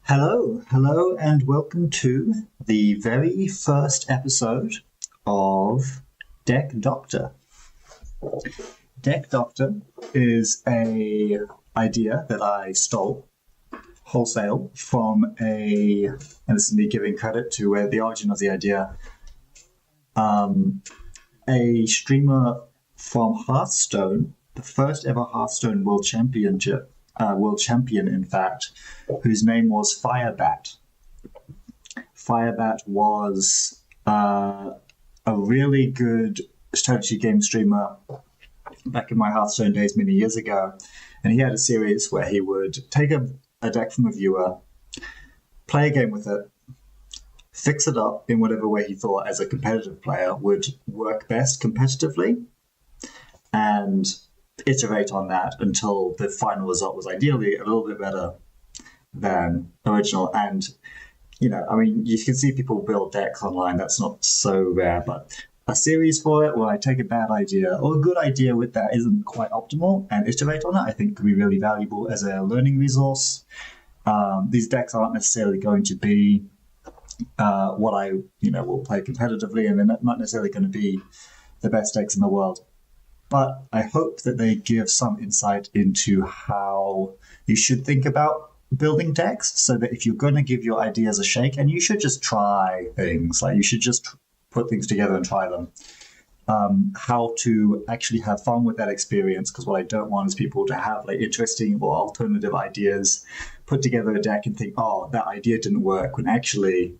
Hello, and welcome to the very first episode of Deck Doctor. Deck Doctor is a idea that I stole wholesale from and this is me giving credit to where the origin of the idea, a streamer from Hearthstone, the first ever Hearthstone World Champion, in fact, whose name was Firebat. Firebat was a really good strategy game streamer back in my Hearthstone days many years ago, and he had a series where he would take a deck from a viewer, play a game with it, fix it up in whatever way he thought as a competitive player would work best competitively, and iterate on that until the final result was ideally a little bit better than original. And, you can see people build decks online. That's not so rare, but a series for it where I take a bad idea or a good idea with that isn't quite optimal and iterate on it, I think could be really valuable as a learning resource. These decks aren't necessarily going to be what I, will play competitively, and they're not necessarily going to be the best decks in the world. But I hope that they give some insight into how you should think about building decks, so that if you're going to give your ideas a shake, and you should just try things, like you should just put things together and try them, how to actually have fun with that experience, because what I don't want is people to have interesting or alternative ideas, put together a deck and think, oh, that idea didn't work, when actually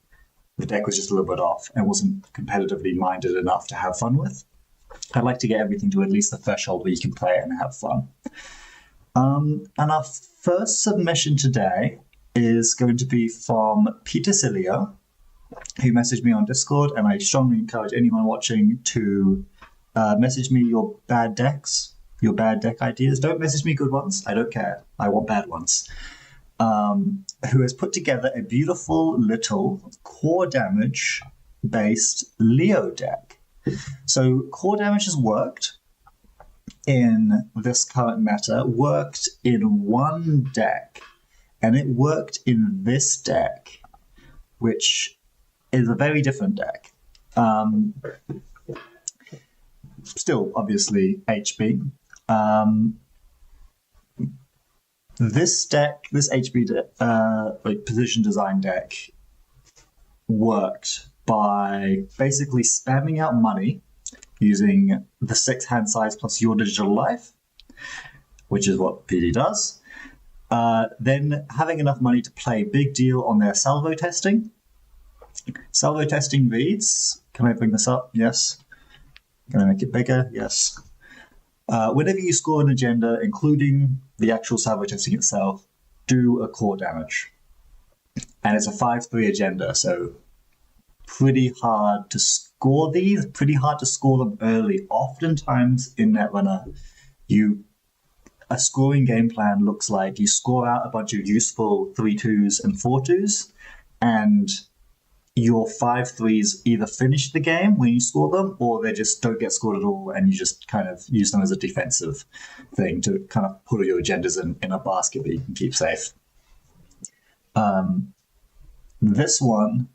the deck was just a little bit off and wasn't competitively minded enough to have fun with. I'd like to get everything to at least the threshold where you can play it and have fun. And our first submission today is going to be from Peter Cilio, who messaged me on Discord, and I strongly encourage anyone watching to message me your bad decks, your bad deck ideas. Don't message me good ones. I don't care. I want bad ones. Who has put together a beautiful little core damage based Leo deck. So core damage has worked in this current meta, worked in one deck, and it worked in this deck, which is a very different deck. Still, obviously, HB. This deck, this HB position design deck, worked by basically spamming out money using the 6 hand size plus your digital life, which is what PD does. Then having enough money to play big deal on their salvo testing. Salvo testing reads, can I bring this up? Yes. Can I make it bigger? Yes. Whenever you score an agenda, including the actual salvo testing itself, do a core damage. And it's a 5-3 agenda, so pretty hard to score these, pretty hard to score them early. Oftentimes in Netrunner, a scoring game plan looks like you score out a bunch of useful 3-2s and 4-2s, and your 5-3s either finish the game when you score them, or they just don't get scored at all, and you just kind of use them as a defensive thing to kind of put all your agendas in a basket that you can keep safe. This one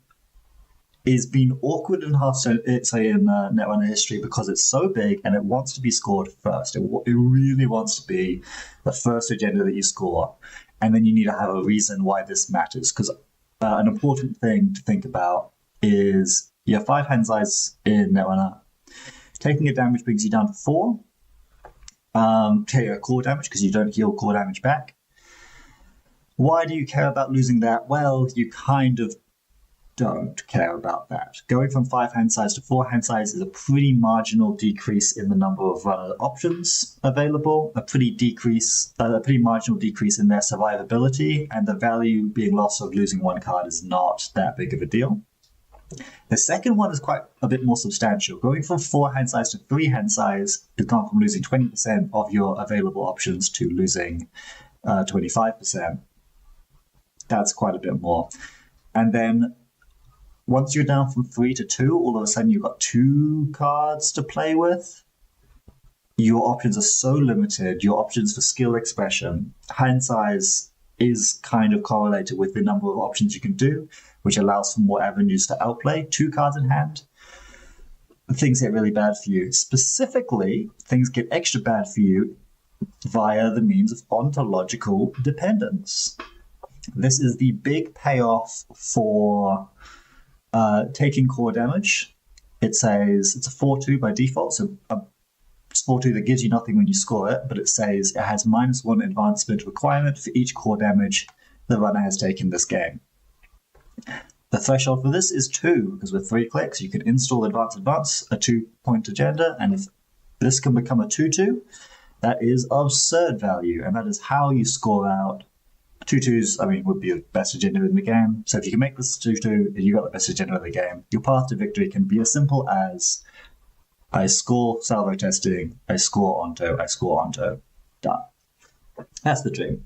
is been awkward in Hearthstone, in Netrunner history, because it's so big and it wants to be scored first. It really wants to be the first agenda that you score, and then you need to have a reason why this matters, because an important thing to think about is your 5 hand size in Netrunner. Taking a damage brings you down to 4. Take a core damage because you don't heal core damage back. Why do you care about losing that? Well, you kind of don't care about that. Going from 5 hand size to 4 hand size is a pretty marginal decrease in the number of runner options available, a pretty marginal decrease in their survivability, and the value being lost of losing one card is not that big of a deal. The second one is quite a bit more substantial. Going from 4 hand size to 3 hand size has gone from losing 20% of your available options to losing 25%. That's quite a bit more. And then once you're down from 3 to 2, all of a sudden you've got 2 cards to play with. Your options are so limited. Your options for skill expression, hand size is kind of correlated with the number of options you can do, which allows for more avenues to outplay 2 cards in hand. Things get really bad for you. Specifically, things get extra bad for you via the means of ontological dependence. This is the big payoff for taking core damage. It says it's a 4-2 by default, so it's 4-2 that gives you nothing when you score it, but it says it has -1 advancement requirement for each core damage the runner has taken this game. The threshold for this is 2, because with 3 clicks you can install Advance, a 2-point agenda, and if this can become a 2-2, that is absurd value, and that is how you score out 2-2s. I mean, would be the best agenda in the game. So if you can make this 2-2, you got the best agenda in the game. Your path to victory can be as simple as I score salvo testing, I score onto, done. That's the dream.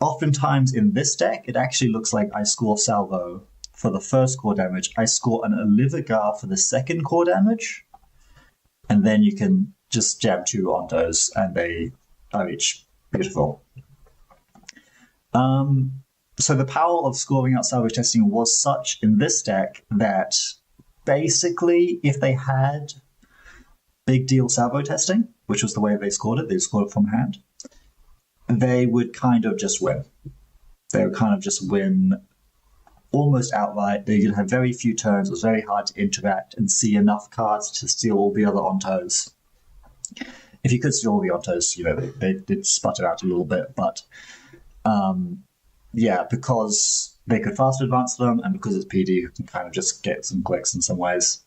Oftentimes in this deck, it actually looks like I score salvo for the first core damage, I score an Olivigar for the second core damage, and then you can just jam 2 ontos and they are each beautiful. So the power of scoring out salvo testing was such in this deck that basically if they had big deal salvo testing, which was the way they scored it from hand, they would kind of just win. They would kind of just win almost outright. They would have very few turns. It was very hard to interact and see enough cards to steal all the other ontos. If you could steal all the ontos, they did sputter out a little bit, but because they could fast advance them, and because it's PD, you can kind of just get some clicks in some ways.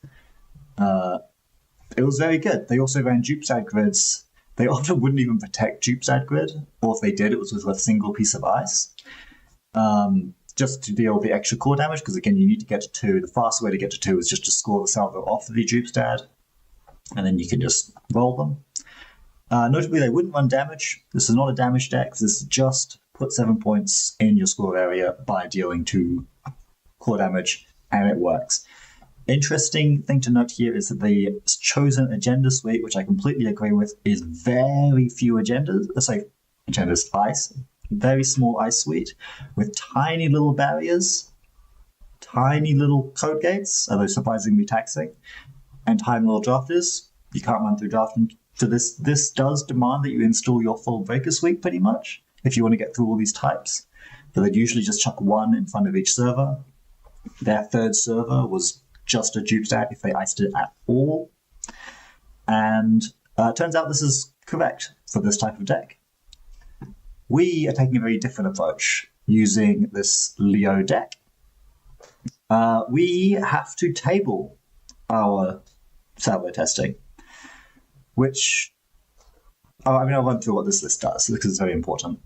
It was very good. They also ran dupe-side grids. They often wouldn't even protect dupe-side grid, or if they did, it was with a single piece of ice, just to deal the extra core damage, because again, you need to get to 2. The fast way to get to 2 is just to score the salvo off the dupe-stat, and then you can just roll them. Notably, they wouldn't run damage. This is not a damage deck. This is just put 7 points in your score area by dealing 2 core damage, and it works. Interesting thing to note here is that the chosen agenda suite, which I completely agree with, is very few agendas. Agendas ice, very small ice suite with tiny little barriers, tiny little code gates, although surprisingly taxing, and tiny little drafters. You can't run through drafting. So this does demand that you install your full breaker suite pretty much if you want to get through all these types. But they'd usually just chuck 1 in front of each server. Their third server was just a dupe stat if they iced it at all. And it turns out this is correct for this type of deck. We are taking a very different approach using this Leo deck. We have to table our salvo testing, which, I'll run through what this list does because it's very important.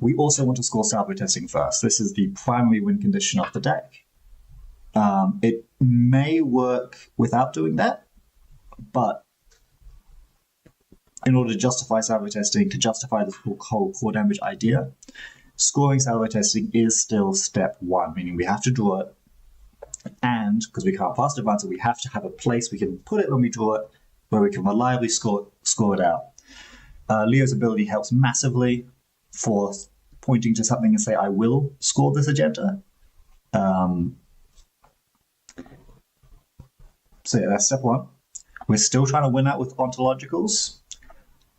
We also want to score salvo testing first. This is the primary win condition of the deck. It may work without doing that, but in order to justify salvo testing, to justify this whole core damage idea, scoring salvo testing is still step 1, meaning we have to draw it, and because we can't fast advance it, we have to have a place we can put it when we draw it, where we can reliably score it out. Leo's ability helps massively for pointing to something and say, I will score this agenda. So yeah, that's step 1. We're still trying to win out with ontologicals.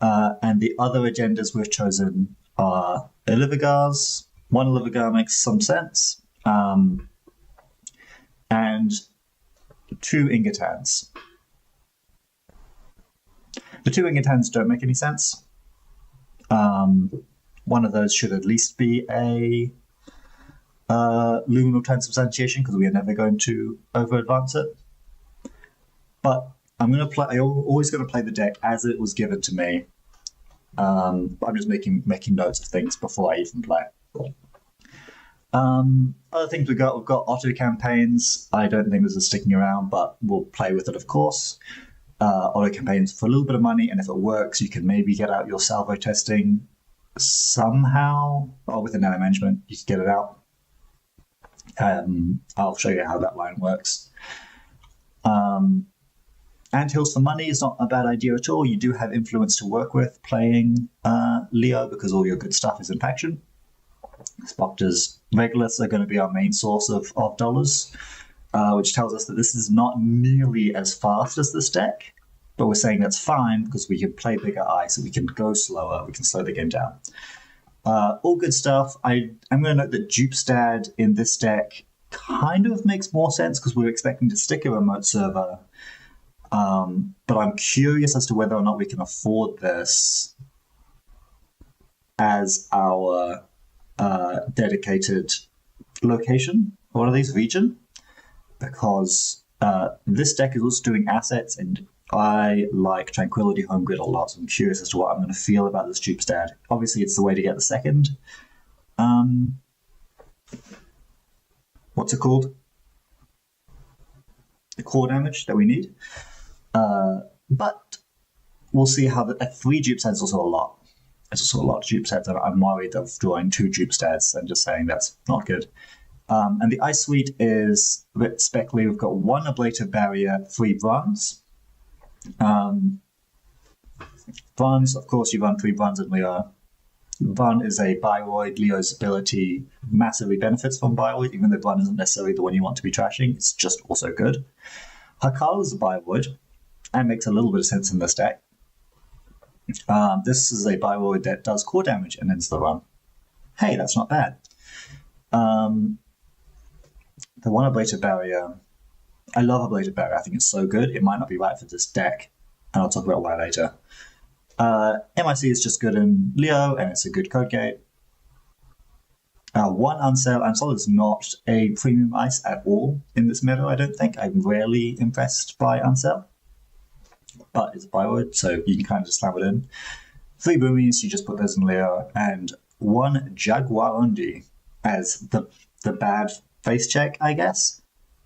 And the other agendas we've chosen are Olivigars. 1 Olivigar makes some sense. And 2 Ingatans. The 2 Ingatans don't make any sense. One of those should at least be a luminal transubstantiation, because we are never going to over-advance it. But I'm always going to play the deck as it was given to me. I'm just making notes of things before I even play. Other things we've got auto campaigns. I don't think this is sticking around, but we'll play with it, of course. Auto campaigns for a little bit of money, and if it works, you can maybe get out your salvo testing somehow, or with a nano management, you can get it out. I'll show you how that line works. Anthills for money is not a bad idea at all. You do have influence to work with playing Leo because all your good stuff is in faction. Spectres Regoliths are going to be our main source of dollars, which tells us that this is not nearly as fast as this deck, but we're saying that's fine because we can play bigger ice, so we can go slower, we can slow the game down. All good stuff. I'm going to note that Dupestad in this deck kind of makes more sense because we're expecting to stick a remote server, but I'm curious as to whether or not we can afford this as our dedicated location. What are these? Region? Because this deck is also doing assets, and I like Tranquility Home Grid a lot, so I'm curious as to what I'm going to feel about this Dupestad. Obviously, it's the way to get the second. What's it called? The core damage that we need. But we'll see how the 3 Dupestads is also a lot. It's also a lot of Dupestads. I'm worried of drawing 2 Dupestads and just saying that's not good. And the Ice Suite is a bit speckly. We've got 1 Ablative Barrier, 3 Bronze. Bronze, of course, you run 3 Bronze in Leo. Bron is a Biroid. Leo's ability massively benefits from Biroid, even though Bron isn't necessarily the one you want to be trashing. It's just also good. Hakal is a Biroid, and makes a little bit of sense in this deck. This is a Biroid that does core damage and ends the run. Hey, that's not bad. The 1 Ablative Barrier, I love Ablative Barrier. I think it's so good. It might not be right for this deck, and I'll talk about why later. MIC is just good in Leo, and it's a good code gate. 1 Unsell. Unsell is not a premium ice at all in this meta, I don't think. I'm rarely impressed by Unsell. But it's a Biroid, so you can kind of just slam it in. 3 Boomies, you just put those in Leo, and 1 Jaguarundi as the bad face check, I guess.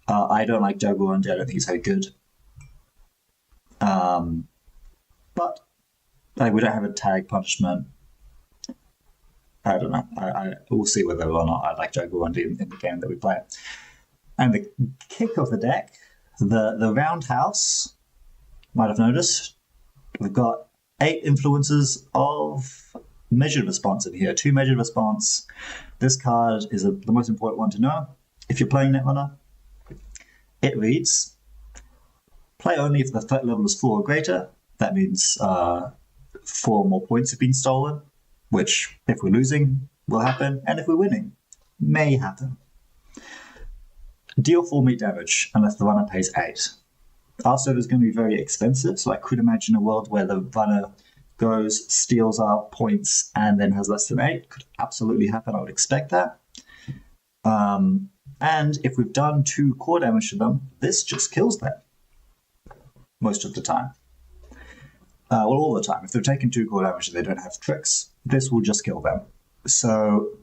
I don't like Jaguarundi, I don't think he's very good. But we don't have a tag punishment. I don't know. We'll see whether or not I like Jaguarundi in the game that we play. And the kick of the deck, the roundhouse, might have noticed, we've got 8 influences of measured response in here. 2 measured response. This card is the most important one to know. If you're playing Netrunner, it reads, play only if the threat level is 4 or greater. That means 4 more points have been stolen, which, if we're losing, will happen, and if we're winning, may happen. Deal 4 meat damage, unless the runner pays 8. Our server is going to be very expensive, so I could imagine a world where the runner goes, steals our points, and then has less than 8. Could absolutely happen, I would expect that. And if we've done 2 core damage to them, this just kills them. Most of the time. Well, all the time. If they've taken 2 core damage and they don't have tricks, this will just kill them. So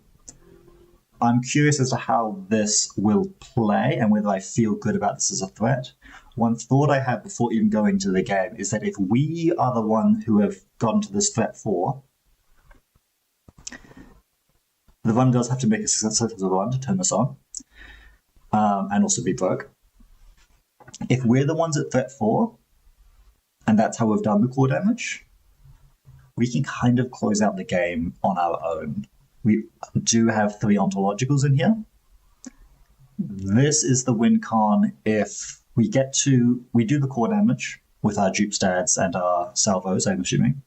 I'm curious as to how this will play and whether I feel good about this as a threat. One thought I had before even going to the game is that if we are the one who have gone to this threat 4, the runner does have to make a successful run to turn this on, and also be broke. If we're the ones at threat 4, and that's how we've done the core damage, we can kind of close out the game on our own. We do have 3 ontologicals in here. This is the win con if we do the core damage with our Dupestads and our salvos, I'm assuming.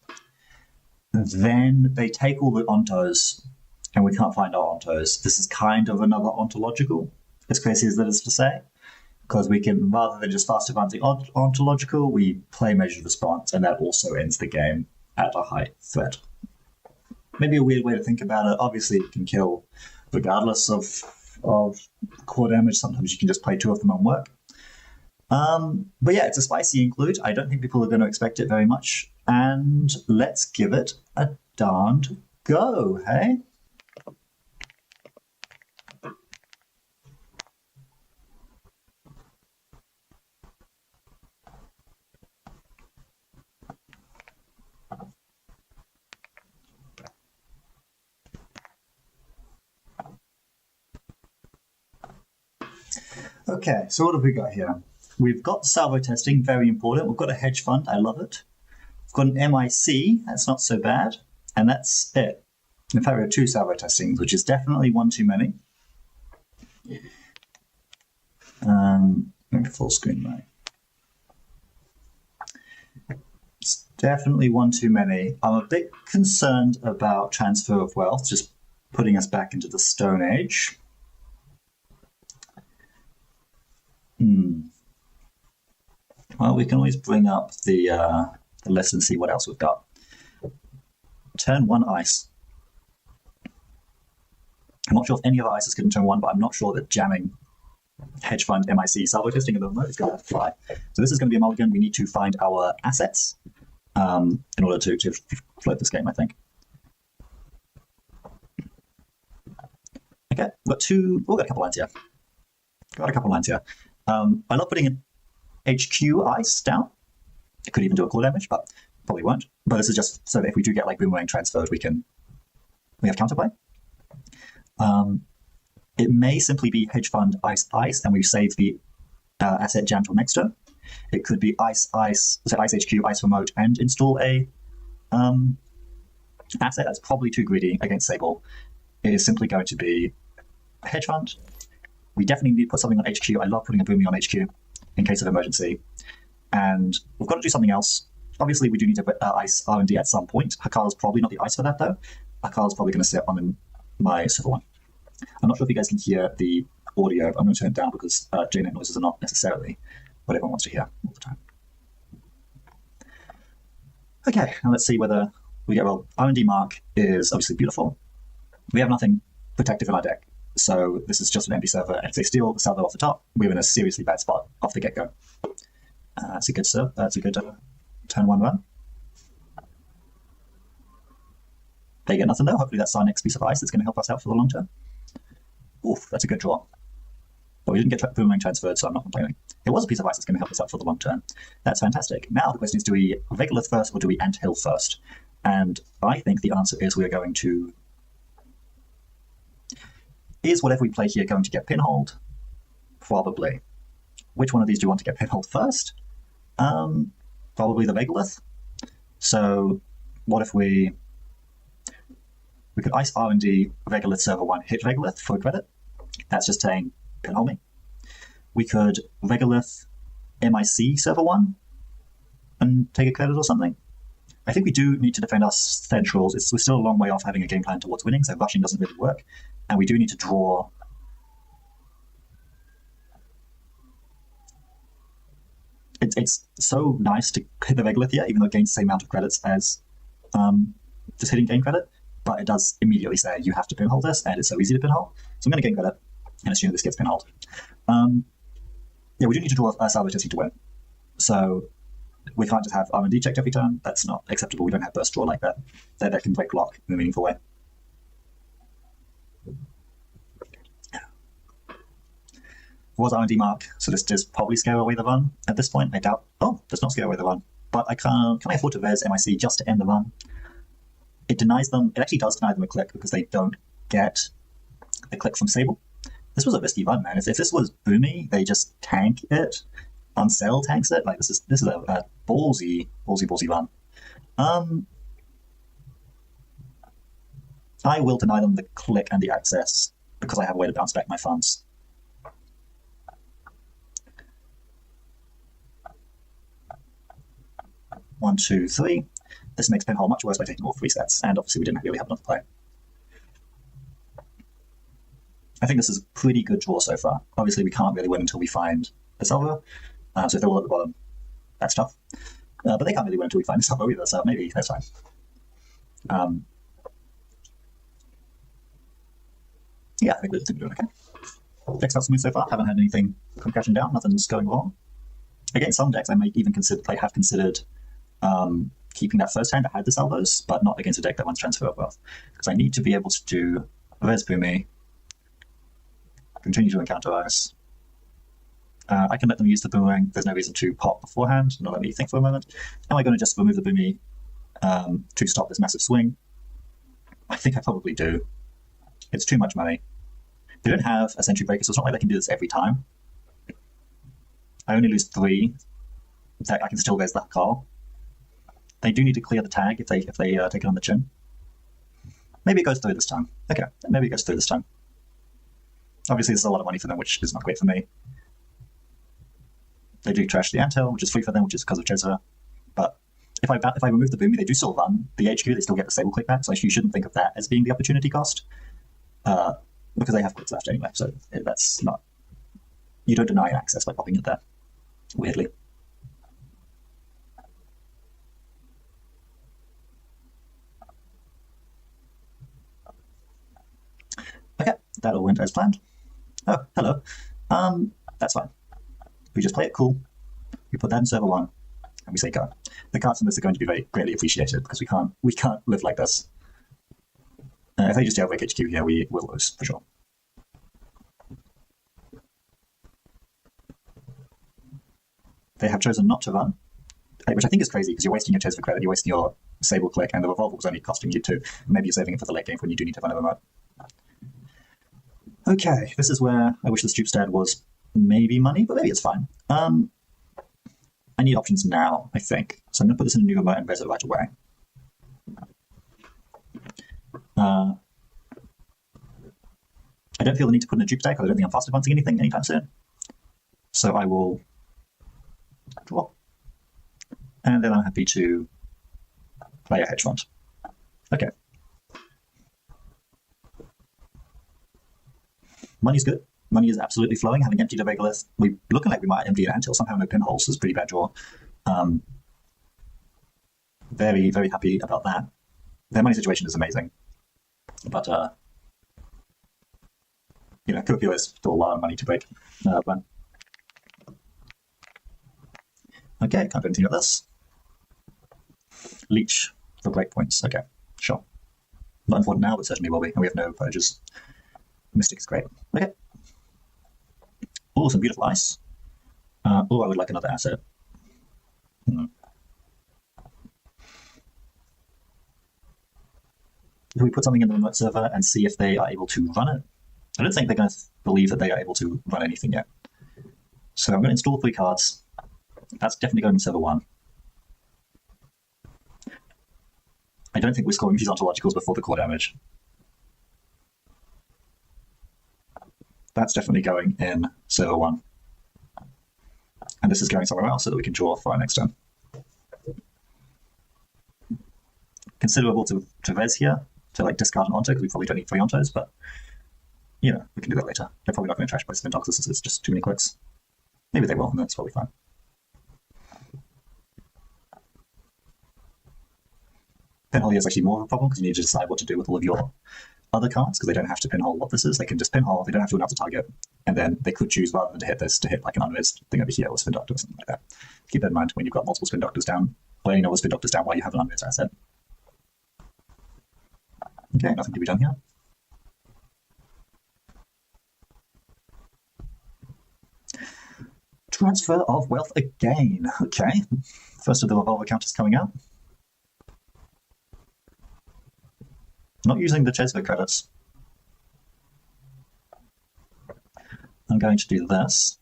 Then they take all the ontos, and we can't find our ontos. This is kind of another ontological, as crazy as that is to say, because we can, rather than just fast advancing ontological, we play measured response, and that also ends the game at a high threat. Maybe a weird way to think about it. Obviously, you can kill regardless of core damage. Sometimes you can just play 2 of them and work. But yeah, it's a spicy include. I don't think people are going to expect it very much. And let's give it a darned go, hey? Okay, so what have we got here? we've got salvo testing, very important. We've got a hedge fund, I love it. We've got an MIC, that's not so bad. And that's it. In fact, we have 2 salvo testings, which is definitely one too many. Maybe full screen, right? It's definitely one too many. I'm a bit concerned about transfer of wealth, just putting us back into the Stone Age. Well, we can always bring up the list and see what else we've got. Turn 1 ice. I'm not sure if any of our ices can turn 1, but I'm not sure that jamming hedge fund MIC salvo testing at the moment is going to fly. So this is going to be a mulligan. We need to find our assets in order to float this game, I think. Okay, we've got a couple lines here. I love putting an HQ ice down. It could even do a core damage, but probably won't. But this is just so that if we do get like boomerang transferred, we have counterplay. It may simply be hedge fund ice ice, and we save the asset jam till next turn. It could be ice HQ ice remote and install a asset. That's probably too greedy against Sable. It is simply going to be a hedge fund. We definitely need to put something on HQ. I love putting a boomy on HQ in case of emergency. And we've got to do something else. Obviously, we do need to ice R&D at some point. Hakar's probably not the ice for that, though. Hakar's probably going to sit on my silver one. I'm not sure if you guys can hear the audio. I'm going to turn it down because JNet noises are not necessarily what everyone wants to hear all the time. Okay, now let's see whether we get, well, R&D mark is obviously beautiful. We have nothing protective in our deck, so this is just an empty server. And if they steal the salvo off the top, we're in a seriously bad spot off the get-go. That's a good serve. That's a good turn 1 run. They get nothing though. Hopefully that's our next piece of ice that's going to help us out for the long term. Oof, that's a good draw. But we didn't get boomerang transferred, so I'm not complaining. It was a piece of ice that's going to help us out for the long term. That's fantastic. Now the question is, do we Regolith first or do we Anthill first? And I think the answer is we are going to... Is whatever we play here going to get pinholed? Probably. Which one of these do you want to get pinholed first? Probably the Regolith. So what if we could ice R&D Regolith server 1, hit Regolith for credit. That's just saying pinhole me. We could Regolith MIC server 1 and take a credit or something. I think we do need to defend our centrals. We're still a long way off having a game plan towards winning, so rushing doesn't really work. And we do need to draw... It's so nice to hit the Regolith here, even though it gains the same amount of credits as just hitting game credit. But it does immediately say you have to pinhole this, and it's so easy to pinhole. So I'm going to gain credit and assume this gets pinholed. Yeah, we do need to draw a salvage testing to win. So we can't just have R&D checked every turn. That's not acceptable. We don't have burst draw like that. That can break block in a meaningful way. Was R&D mark, so this does probably scare away the run at this point. I doubt. Oh, does not scare away the run. But I can I afford to res MIC just to end the run? It denies them. It actually does deny them a click because they don't get a click from Sable. This was a risky run, man. If this was Boomy, they just tank it. Uncell tanks it. Like this is a ballsy run. I will deny them the click and the access because I have a way to bounce back my funds. One, two, three. This makes pinhole much worse by taking all 3 sets, and obviously we didn't really have enough play. I think this is a pretty good draw so far. Obviously we can't really win until we find a salvo, so if they're all at the bottom, that's tough. But they can't really win until we find a salvo either, so maybe that's fine. Yeah, I think we're doing okay. Decks felt smooth so far, haven't had anything come crashing down, nothing's going wrong. Against some decks I may even have considered keeping that first hand that had the salvos, but not against a deck that wants transfer of wealth. Because I need to be able to do res Boomy, continue to encounter ice. I can let them use the boomerang. There's no reason to pop beforehand. Not let me think for a moment. Am I going to just remove the Boomy to stop this massive swing? I think I probably do. It's too much money. They don't have a Sentry Breaker, so it's not like they can do this every time. I only lose 3. I can still raise that call. They do need to clear the tag if they take it on the chin. Maybe it goes through this time. Okay, maybe it goes through this time. Obviously, this is a lot of money for them, which is not great for me. They do trash the anthill, which is free for them, which is because of Jezza. But if I remove the Boomy, they do still run the HQ. They still get the stable click back, so you shouldn't think of that as being the opportunity cost, because they have clicks left anyway. So that's not. You don't deny access by popping it there. Weirdly. Okay, that all went as planned. Oh, hello. That's fine. We just play it cool. We put that in server 1, and we say go. The cards in this are going to be very greatly appreciated because we can't live like this. If they just jailbreak HQ here, we will lose for sure. They have chosen not to run, which I think is crazy because you're wasting your chase for credit, you're wasting your Sable click, and the revolver was only costing you 2. Maybe you're saving it for the late game when you do need to run a remote. Okay, this is where I wish the Stoop Stead was maybe money, but maybe it's fine. I need options now, I think. So I'm going to put this in a new remote and res it right away. I don't feel the need to put in a dupe stack because I don't think I'm fast advancing anything anytime soon. So I will draw. And then I'm happy to play a hedge fund. Okay. Money's good. Money is absolutely flowing. Having emptied a Regolith, we're looking like we might empty it until somehow no pinholes is a pretty bad draw. Very, very happy about that. Their money situation is amazing. But, Kuopio is still a lot of money to break. Okay, can't do anything with this. Leech for breakpoints. Okay, sure. Not important now, but certainly will be. And we have no purges. Mystic is great. Okay. Oh, some beautiful ice. Oh, I would like another asset. Do we put something in the remote server and see if they are able to run it? I don't think they're going to believe that they are able to run anything yet. So I'm going to install 3 cards. That's definitely going in server 1. I don't think we're scoring these ontologicals before the core damage. That's definitely going in server 1. And this is going somewhere else so that we can draw for our next turn. Considerable to res here, to discard an onto, because we probably don't need 3 ontos, but we can do that later. They're probably not going to trash by Spin Doctors since it's just too many clicks. Maybe they will, and that's probably fine. Pinhole here is actually more of a problem because you need to decide what to do with all of your other cards because they don't have to pinhole what this is. They can just pinhole, they don't have to announce a target, and then they could choose rather than to hit this to hit like an unraised thing over here or Spin Doctor or something like that. Keep that in mind when you've got multiple Spin Doctors down, or any other Spin Doctors down while you have an unraised asset. Okay, nothing to be done here. Transfer of wealth again. Okay, first of the revolver counters coming out. Not using the Chesva credits. I'm going to do this.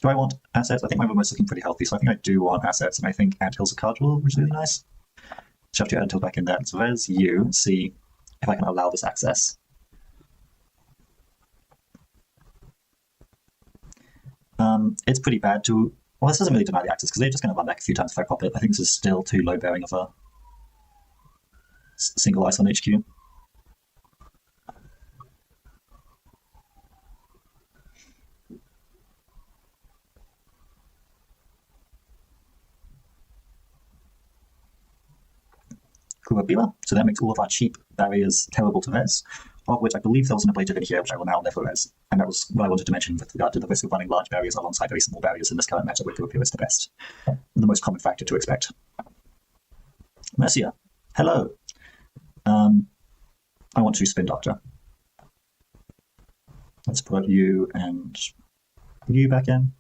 Do I want assets? I think my remote's looking pretty healthy, so I think I do want assets, and I think Anthill's a card draw, which is really nice. Shove your Antill back in there. So there's you, and see if I can allow this access. It's pretty bad to... Well, this doesn't really deny the access, because they're just going to run back a few times if I pop it. I think this is still too low bearing of a single ice on HQ. Kuwabila. So that makes all of our cheap barriers terrible to res, of which I believe there was an ablative in here, which I will now never res. And that was what I wanted to mention with regard to the risk of running large barriers alongside very small barriers in this current meta, where Kuwabila is the best. The most common factor to expect. Mercia. Hello. I want to Spin Doctor. Let's put you and you back in.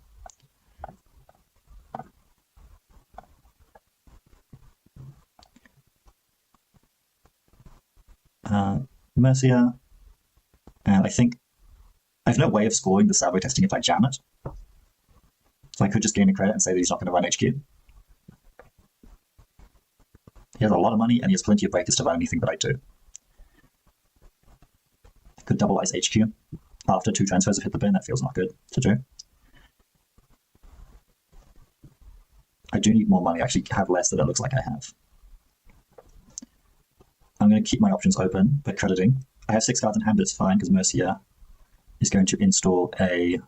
Mercia. And I think I have no way of scoring the salvo testing if I jam it. So I could just gain a credit and say that he's not going to run HQ. He has a lot of money and he has plenty of breakers to run anything that I do. Could double ice HQ after 2 transfers have hit the bin. That feels not good to do. I do need more money. I actually have less than it looks like I have. I'm going to keep my options open, but crediting. I have 6 cards in hand, but it's fine because Mercia is going to install a...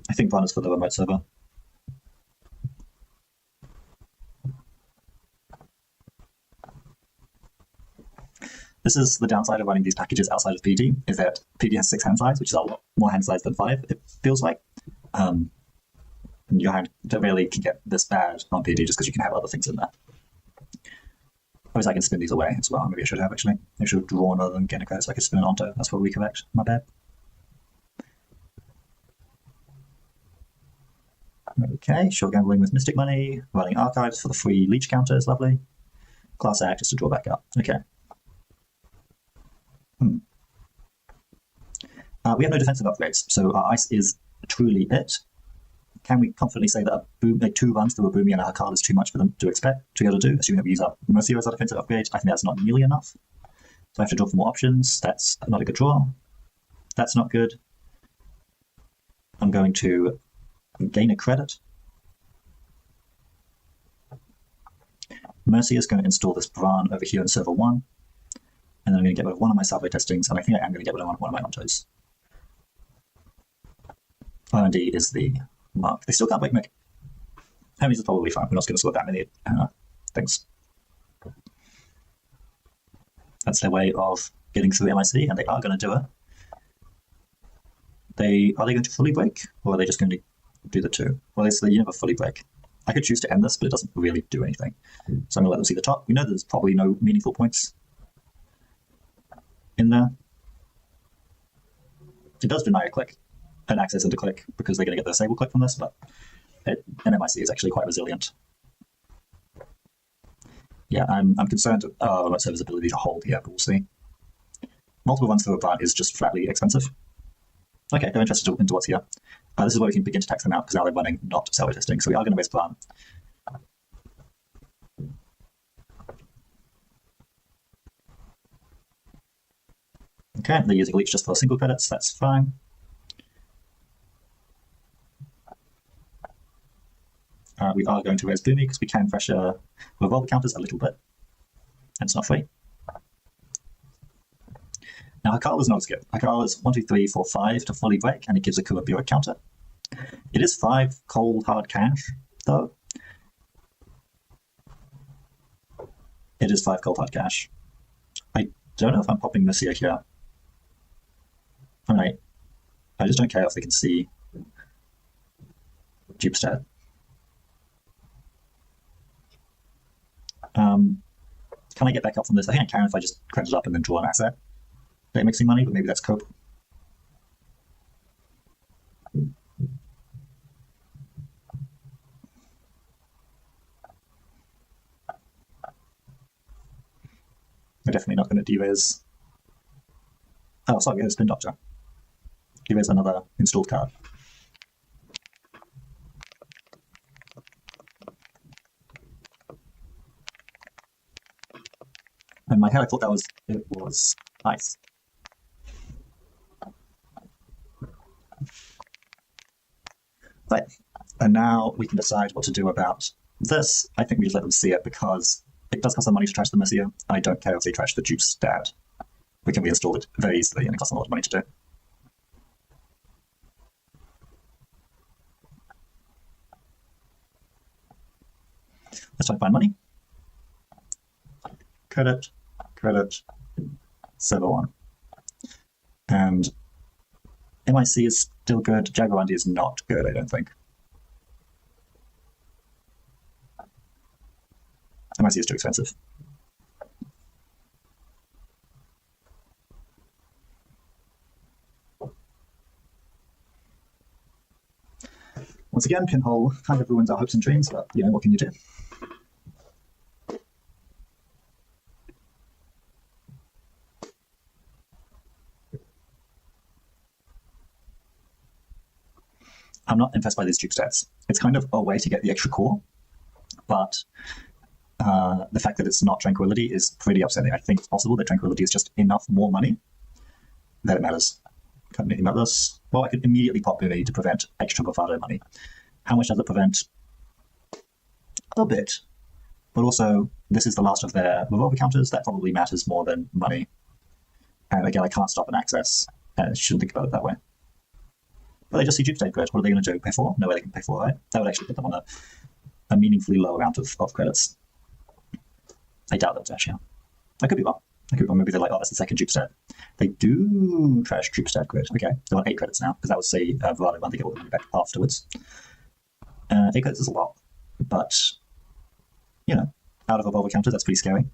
I think Bron is for the remote server. This is the downside of running these packages outside of PD, is that PD has 6 hand size, which is a lot more hand size than 5, it feels like. And your hand don't really can get this bad on PD just because you can have other things in there. Otherwise I can spin these away as well. Maybe I should have actually. I should have drawn other than getting a credit so I could spin it onto. That's probably correct. My bad. Okay, short gambling with Mystic Money, running archives for the free leech counters, lovely. Class act just to draw back up. Okay. We have no defensive upgrades, so our ice is truly it. Can we confidently say that a 2 runs through a Boomy and a Hakal is too much for them to expect to be able to do, assuming that we use our Mercia as our defensive upgrade? I think that's not nearly enough. So I have to draw for more options. That's not a good draw. That's not good. I'm going to gain a credit. Mercia is going to install this Bran over here in server 1. And then I'm going to get rid of one of my Salvo testings, and I think I am going to get rid of one of my Ontos. R&D is the mark. They still can't break Mick. Hermes is probably fine. We're not going to score that many things. That's their way of getting through MIC, and they are going to do it. Are they going to fully break, or are they just going to do the 2? Well, you never fully break. I could choose to end this, but it doesn't really do anything. So I'm going to let them see the top. We know there's probably no meaningful points in there. It does deny a click, an access into click, because they're going to get the disable click from this, but NMIC is actually quite resilient. Yeah, I'm concerned about remote server's ability to hold here, but we'll see. Multiple runs through a Bran is just flatly expensive. Okay, they're interested into what's here. This is where we can begin to tax them out, because now they're running not Salvo testing, so we are going to waste Bran. Okay, they're using Leech just for single credits, that's fine. We are going to raise Boomy because we can pressure revolver counters a little bit. And it's not free. Now Hakal is not as good. Hakal is 1, 2, 3, 4, 5 to fully break, and it gives a Kura Bureau counter. It is 5 cold hard cash, though. It is 5 cold hard cash. I don't know if I'm popping Mercia here. Alright. I just don't care if they can see dupe stat. Can I get back up from this? I think I can if I just credit up and then draw an asset. They're mixing money, but maybe that's cope. We're definitely not going to deraise. Oh, sorry, we have a Spin Doctor. Deraise another installed card. In my head, I thought it was ice. Right, and now we can decide what to do about this. I think we just let them see it because it does cost them money to trash the Mercia. I don't care if they trash the juice stat. We can reinstall it very easily, and it costs them a lot of money to do. Let's try to find money. Credit, server 1. And MIC is still good. Jaguar is not good, I don't think. MIC is too expensive. Once again, Pinhole kind of ruins our hopes and dreams, but you know, what can you do? I'm not impressed by these Duke stats. It's kind of a way to get the extra core, but the fact that it's not Tranquility is pretty upsetting. I think it's possible that Tranquility is just enough more money that it matters. Company matters. Well, I could immediately pop Boomy to prevent extra Bravado money. How much does it prevent? A bit. But also, this is the last of their revolver counters. That probably matters more than money. And again, I can't stop an access. And I shouldn't think about it that way. But they just see Duke State credit. What are they going to do? Pay for? No way they can pay for, right? That would actually put them on a meaningfully low amount of credits. I doubt that, actually. I could be wrong. Maybe they're like, oh, that's the second Duke Stat. They do trash Duke Stat credit. Okay, they want 8 credits now, because that was, say, Bravado one. They get all the money back afterwards. 8 credits is a lot. But, you know, out of a revolver counter, that's pretty scary.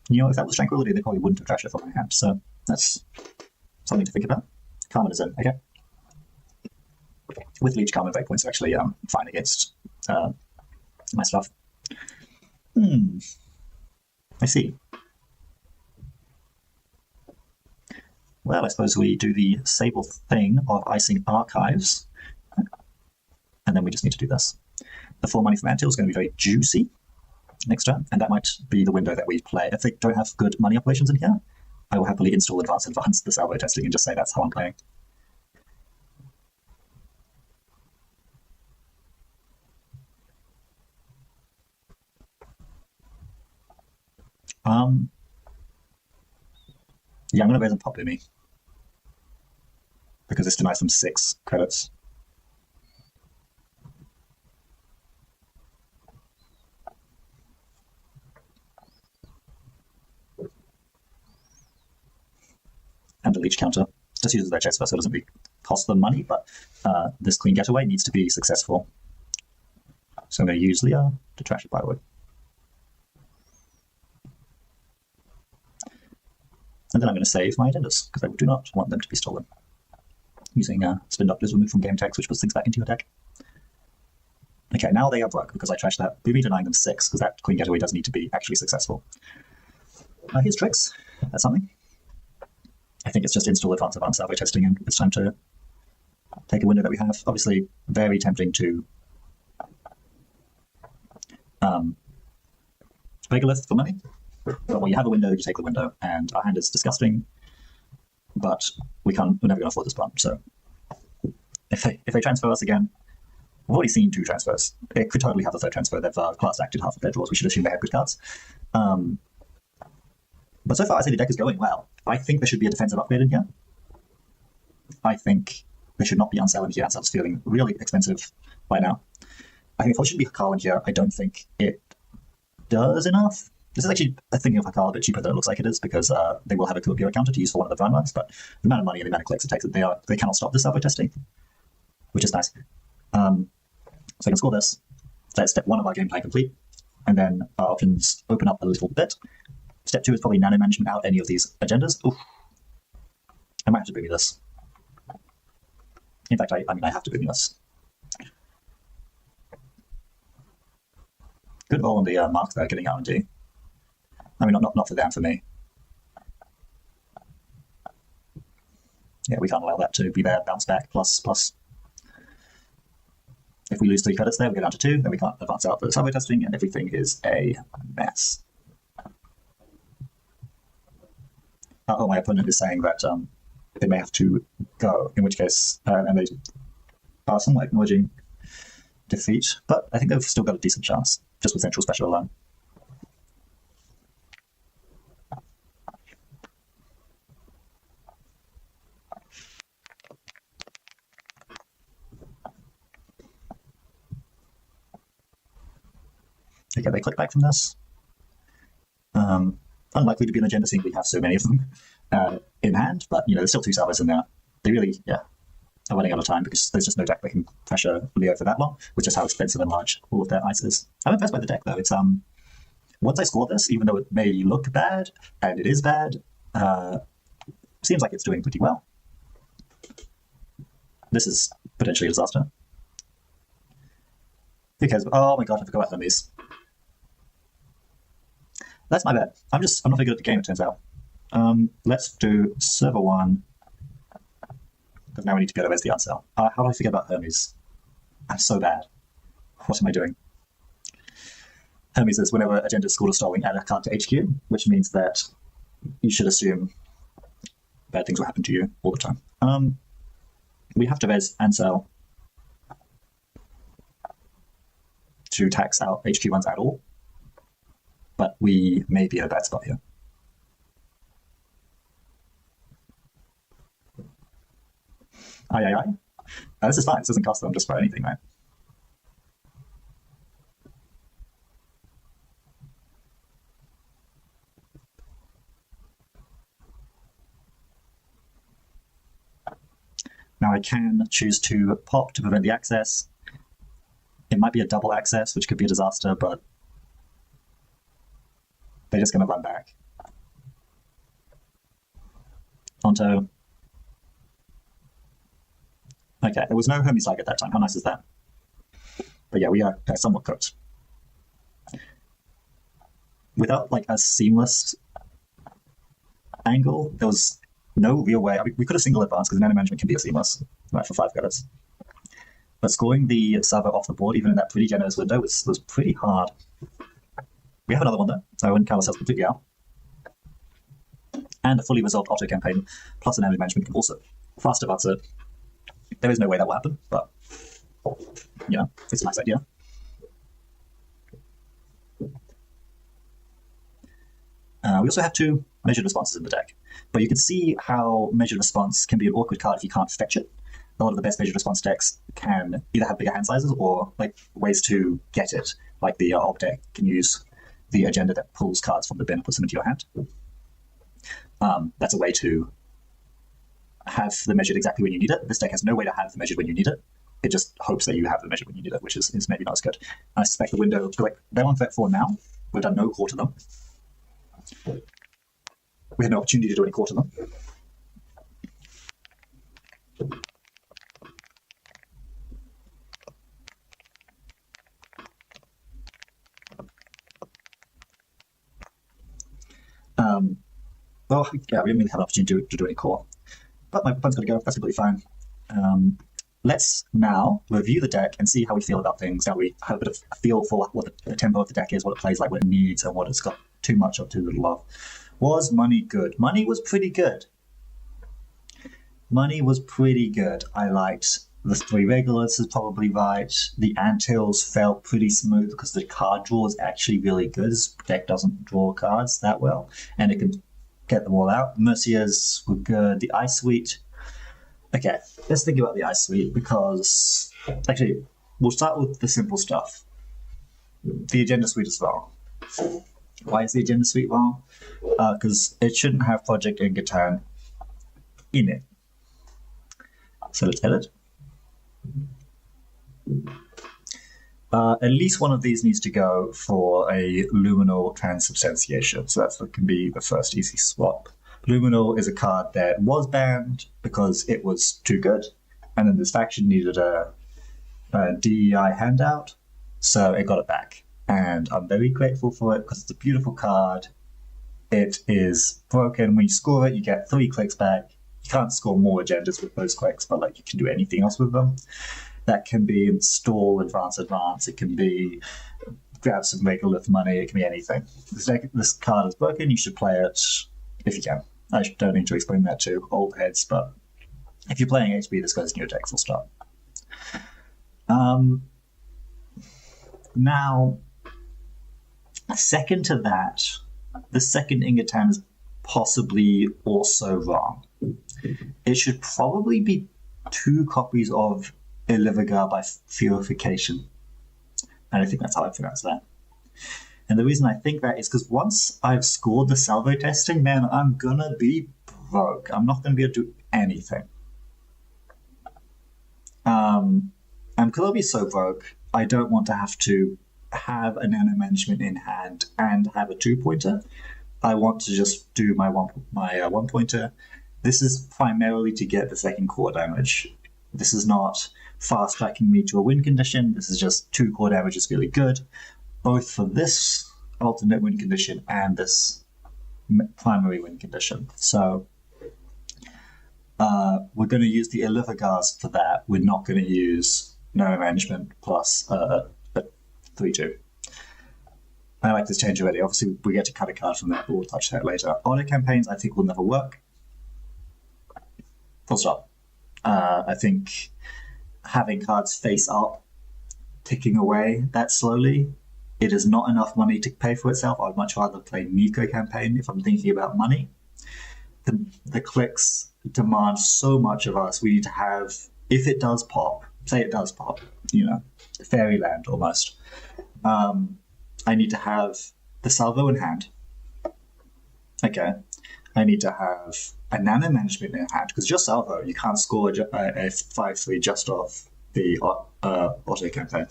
You know, if that was Tranquility, they probably wouldn't have trashed it from my hand. So that's something to think about. Carmen is in. Okay. With Leech, Carmen break points are actually fine against my stuff. I see. Well, I suppose we do the Sable thing of icing archives. And then we just need to do this. The 4 money from Antil is going to be very juicy next turn, and that might be the window that we play. If they don't have good money operations in here, I will happily install advance the salvo testing and just say that's how I'm playing. Yeah, I'm going to raise and pop me because this denies them 6 credits. And a Leech counter. Just uses their chest first, so it doesn't really cost them money, but this Queen Getaway needs to be successful. So I'm going to use Leah to trash it, by the way. And then I'm going to save my agendas, because I do not want them to be stolen. Using Spin Doctors removed from game text, which puts things back into your deck. Okay, now they are broke, because I trashed that. Boomy denying them 6, because that Queen Getaway does need to be actually successful. Here's tricks. That's something. I think it's just install advance salvo testing, and it's time to take a window that we have. Obviously, very tempting to Regolith for money. But when you have a window, you take the window, and our hand is disgusting, but we're never going to afford this bump. So if they transfer us again, we've already seen 2 transfers. It could totally have a 3rd transfer. They've class acted half of their draws. We should assume they have good cards. But so far, I say the deck is going well. I think there should be a defensive upgrade in here. I think there should not be Unsell in here. Unsell's feeling really expensive right now. I think there should be Hakal in here. I don't think it does enough. This is actually a thing of Hakal a bit cheaper than it looks like it is, because they will have a Kuopira counter to use for one of the Vine ones, but the amount of money and the amount of clicks it takes, they cannot stop this salvo testing, which is nice. So I can score this. That's step 1 of our game plan complete, and then our options open up a little bit. Step 2 is probably nano management out any of these agendas. Oof. I might have to boomy this. In fact, I have to boomy this. Good roll on the mark there, getting R&D. I mean, not for them, for me. Yeah, we can't allow that to be there. Bounce back, plus. If we lose 3 credits there, we go down to 2, then we can't advance out the salvo testing, and everything is a mess. Oh, my opponent is saying that they may have to go, in which case, and they are somewhat acknowledging defeat, but I think they've still got a decent chance, just with Central Special alone. Okay, they click back from this. Unlikely to be an agenda seeing we have so many of them in hand, but there's still 2 salvos in there. They really, are running out of time because there's just no deck that can pressure Leo for that long, which is how expensive and large all of their ice is. I'm impressed by the deck though. It's once I score this, even though it may look bad, and it is bad, seems like it's doing pretty well. This is potentially a disaster. Who cares? Oh my god, I forgot about these. That's my bad. I'm not very good at the game, it turns out. Let's do server 1. Because now we need to go to where's the answer. How do I forget about Hermes? I'm so bad. What am I doing? Hermes is whenever agenda is scored or stolen, add a card to HQ, which means that you should assume bad things will happen to you all the time. We have to res and sell to tax out HQ ones at all, but we may be in a bad spot here. Aye. This is fine. This doesn't cost them just for anything, right? Now I can choose to pop to prevent the access. It might be a double access, which could be a disaster, but they're just going to run back. Onto. Okay, there was no Hermes lag at that time. How nice is that? But yeah, we are somewhat cooked. Without like a seamless angle, there was no real way. I mean, we could have single advanced because nano management can be a seamless, right, for 5 credits. But scoring the server off the board, even in that pretty generous window, was pretty hard. We have another one though. I wouldn't count ourselves completely out. And a fully resolved auto campaign plus an enemy management can also fast advance it. There is no way that will happen, but you know, it's a nice idea. We also have 2 measured responses in the deck, but you can see how measured response can be an awkward card if you can't fetch it. A lot of the best measured response decks can either have bigger hand sizes or like ways to get it, like the Ob deck can use the agenda that pulls cards from the bin and puts them into your hand. That's a way to have the measured exactly when you need it. This deck has no way to have the measured when you need it. It just hopes that you have the measured when you need it, which is maybe not as good. I suspect the window, like, they're on vet 4 now. We've done no core to them. We had no opportunity to do any core to them. Well, yeah, we didn't really have an opportunity to do any core. But my opponent's got to go. That's completely fine. Let's now review the deck and see how we feel about things. Now we have a bit of a feel for what the tempo of the deck is, what it plays like, what it needs, and what it's got too much or too little of. Was money good? Money was pretty good. Money was pretty good. I liked the 3 regulars is probably right. The anthills felt pretty smooth because the card draw is actually really good. This deck doesn't draw cards that well, and it can get them all out. Merciers were good. The Ice Suite. Okay, let's think about the Ice Suite because actually we'll start with the simple stuff. The Agenda Suite is wrong. Why is the Agenda Suite wrong? Because it shouldn't have Project Ingatan in it. So let's edit. At least one of these needs to go for a luminal transubstantiation. So that can be the first easy swap. Luminal is a card that was banned because it was too good, and then this faction needed a DEI handout, so it got it back. And I'm very grateful for it because it's a beautiful card. It is broken. When you score it, you get 3 clicks back. You can't score more agendas with those clicks, but like you can do anything else with them. That can be install, advance. It can be grab some megalith money. It can be anything. This card is broken. You should play it if you can. I don't need to explain that to old heads, but if you're playing HB, this goes in your deck full stop. Now, second to that, the second Ingatan is possibly also wrong. It should probably be 2 copies of Ilivigar by Purification. And I think that's how I pronounce that. And the reason I think that is because once I've scored the salvo testing, man, I'm gonna be broke. I'm not gonna be able to do anything. I'm gonna be so broke, I don't want to have to have a nano management in hand and have a 2-pointer. I want to just do my one pointer. This is primarily to get the second core damage. This is not fast tracking me to a win condition. This is just 2 core damage is really good, both for this alternate win condition and this primary win condition. So we're going to use the Elivagars for that. We're not going to use no management plus a 3-2. I like this change already. Obviously, we get to cut a card from that, but we'll touch that later. Auto campaigns, I think, will never work. Full stop. I think having cards face up, ticking away that slowly, it is not enough money to pay for itself. I'd much rather play Nico campaign if I'm thinking about money. The clicks demand so much of us. We need to have, if it does pop, say it does pop, fairyland almost. I need to have the salvo in hand. Okay. I need to have a nano management in hand, because just salvo, you can't score a 5-3 just off the auto campaign.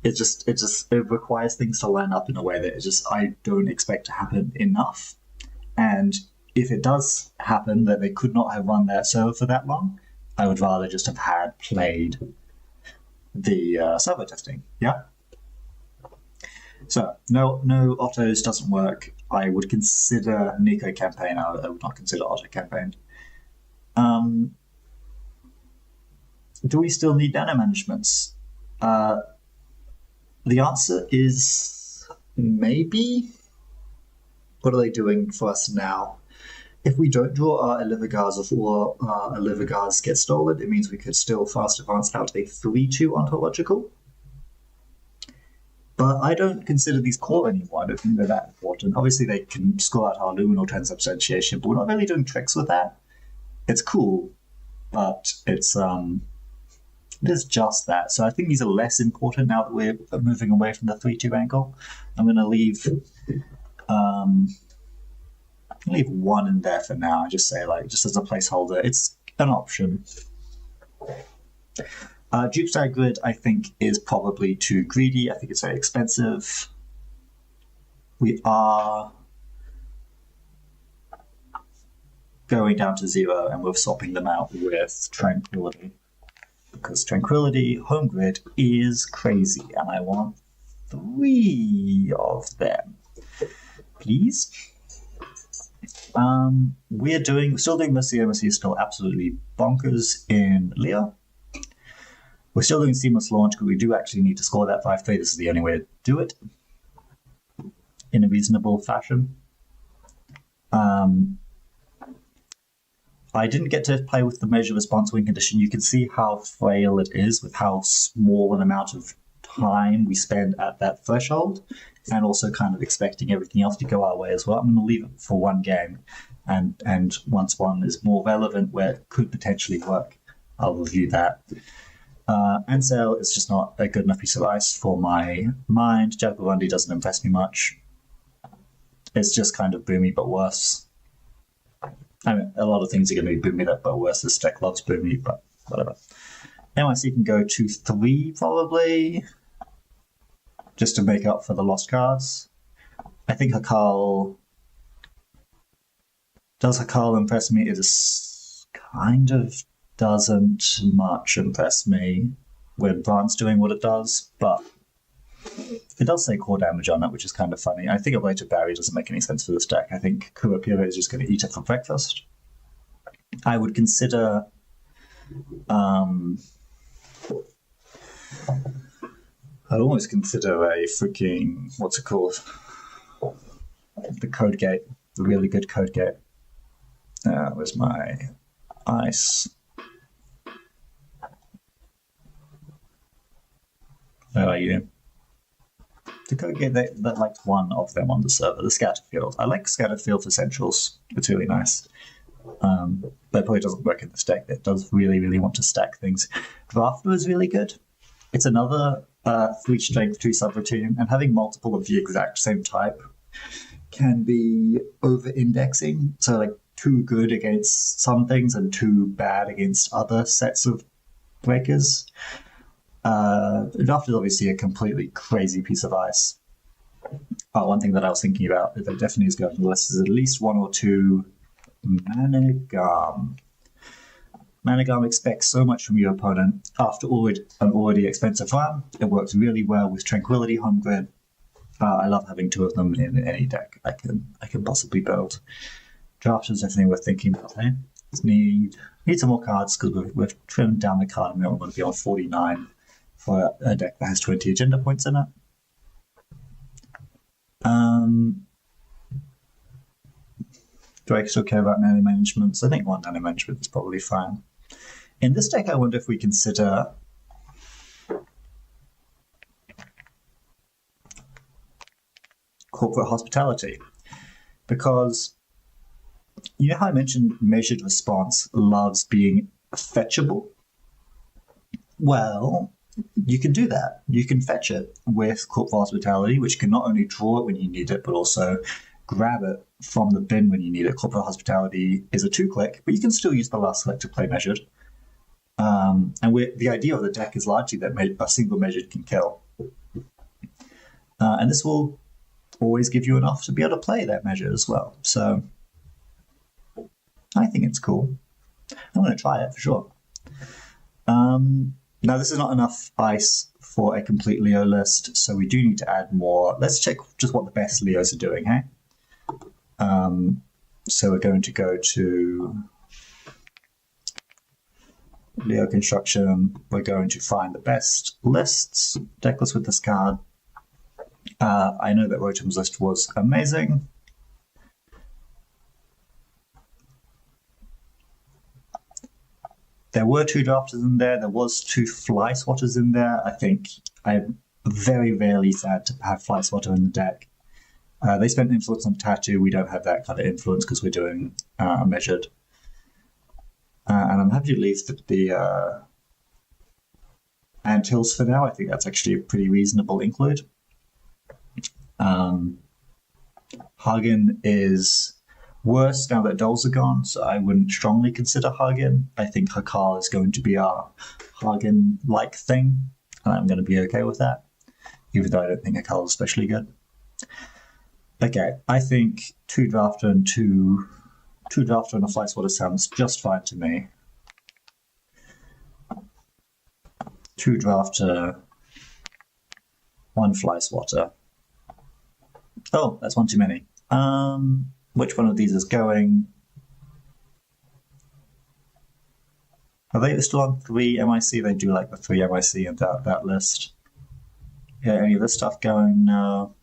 It requires things to line up in a way that I don't expect to happen enough. And if it does happen that they could not have run that server for that long, I would rather just have played the server testing. Yeah. So no autos doesn't work. I would consider Nico campaign. I would not consider auto campaign. Do we still need nano managements? The answer is maybe. What are they doing for us now? If we don't draw our Elivagars or our Elivagars get stolen, it means we could still fast advance out a 3-2 ontological. But I don't consider these core anymore. I don't think they're that important. Obviously, they can score out our luminal transubstantiation, but we're not really doing tricks with that. It's cool, but it is just that. So I think these are less important now that we're moving away from the 3-2 angle. I'm going to leave one in there for now. I just say, just as a placeholder, it's an option. Duke Star Grid, I think, is probably too greedy. I think it's very expensive. We are going down to 0, and we're swapping them out with Tranquility. Because Tranquility, home grid, is crazy, and I want 3 of them. Please? We're still doing Mercia. Mercia is still absolutely bonkers in Leo. We're still doing seamless launch, because we do actually need to score that 5-3. This is the only way to do it in a reasonable fashion. I didn't get to play with the measure response win condition. You can see how frail it is with how small an amount of time we spend at that threshold, and also kind of expecting everything else to go our way as well. I'm going to leave it for one game, and once one is more relevant where it could potentially work, I'll review that. Ansel is just not a good enough piece of ice for my mind. Jaguarundi doesn't impress me much. It's just kind of boomy but worse. I mean, a lot of things are going to be boomy but worse. This deck loves boomy, but whatever. NYC can go 2-3 probably, just to make up for the lost cards. I think Hakal... Does Hakal impress me? It is kind of doesn't much impress me when Brant's doing what it does, but it does say core damage on it, which is kind of funny. I think Ablative Barrier doesn't make any sense for this deck. I think Kurapira is just going to eat it for breakfast. I would consider... I'd almost consider a freaking... What's it called? The Code Gate. The really good Code Gate. Where's my ice? Where are you? The Code Gate, that liked one of them on the server, the Scatterfield. I like Scatterfield for Centrals. It's really nice. But it probably doesn't work in this deck. It does really, really want to stack things. Drafter is really good. It's another 3 strength, 2 subroutine, and having multiple of the exact same type can be over-indexing. So, 2 good against some things and 2 bad against other sets of breakers. Drafter is obviously a completely crazy piece of ice. One thing that I was thinking about that definitely is going to the list is at least 1 or 2 Manigam. Managam expects so much from your opponent after an already expensive run. It works really well with Tranquility Home Grid. I love having two of them in any deck I can possibly build. Draft is definitely worth thinking about. Hey? Need some more cards because we've trimmed down the card and we don't want to be on 49 for a deck that has 20 agenda points in it. Do I still care about nano managements? I think one nano management is probably fine. In this deck, I wonder if we consider corporate hospitality, because you know how I mentioned measured response loves being fetchable? Well, you can do that. You can fetch it with corporate hospitality, which can not only draw it when you need it, but also grab it from the bin when you need it. Corporate hospitality is a 2-click, but you can still use the last select to play measured. And the idea of the deck is largely that a single measured can kill. And this will always give you enough to be able to play that measure as well. So I think it's cool. I'm going to try it for sure. Now, this is not enough ice for a complete Leo list, so we do need to add more. Let's check just what the best Leos are doing, hey? So we're going to go to Leo Construction. We're going to find the best lists, deck list with this card. I know that Rotom's list was amazing. There were 2 drafters in there. There was 2 fly swatters in there. I think I'm very, very sad to have fly swatter in the deck. They spent influence on tattoo. We don't have that kind of influence because we're doing measured. And I'm happy to leave the Antilles for now. I think that's actually a pretty reasonable include. Hagen is worse now that Dolls are gone, so I wouldn't strongly consider Hagen. I think Hakal is going to be our Hagen-like thing, and I'm going to be okay with that, even though I don't think Hakal is especially good. Okay, I think 2 drafter and 2 drafter and a fly swatter sounds just fine to me. 2 drafter, 1 fly swatter. Oh, that's one too many. Which one of these is going? Are they still on 3 MIC? They do like the 3 MIC in that list. Yeah, any of this stuff going? No.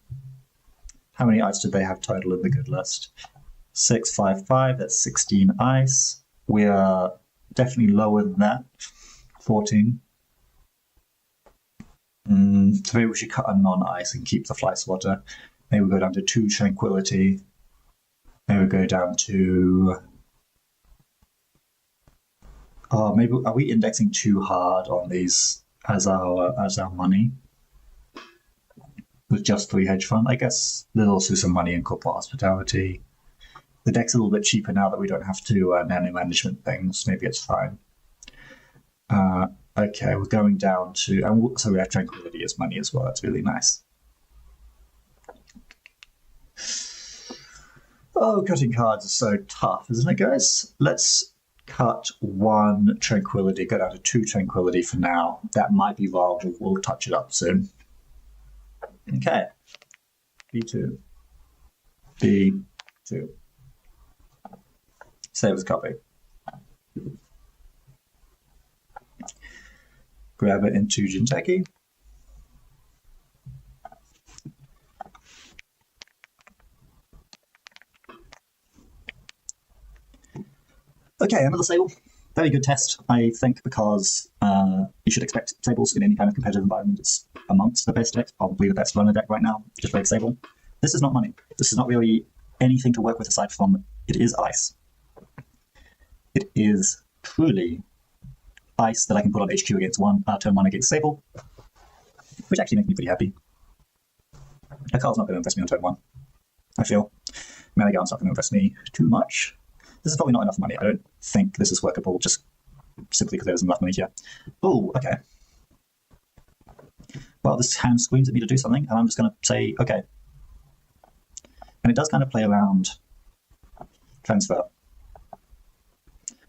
How many ice did they have total in the good list? 6, 5, 5. That's 16 ice. We are definitely lower than that. 14. So maybe we should cut a non-ice and keep the fly swatter. Maybe we'll go down to 2 tranquility. Maybe we'll go down to... Oh, maybe are we indexing too hard on these as our money? With just 3 hedge fund? I guess there's also some money in corporate hospitality. The deck's a little bit cheaper now that we don't have to nano management things. Maybe it's fine. Okay, we're going down to... And so we have tranquility as money as well. That's really nice. Oh, cutting cards is so tough, isn't it, guys? Let's cut 1 tranquility, go down to 2 tranquility for now. That might be wrong. We'll touch it up soon. Okay. B2. B2. Save as copy. Grab it into Jinteki. Okay, another Sable. Very good test, I think, because you should expect Sables in any kind of competitive environment. It's amongst the best decks, probably the best runner deck right now, just like Sable. This is not money. This is not really anything to work with aside from it is ice. It is truly ice that I can put on HQ against turn 1 against Sable, which actually makes me pretty happy. Akal's not going to impress me on turn 1, I feel. Manigan's not going to impress me too much. This is probably not enough money. I don't think this is workable, just simply because there isn't enough money here. Oh, okay. Well, this hand screams at me to do something, and I'm just going to say, okay. And it does kind of play around transfer.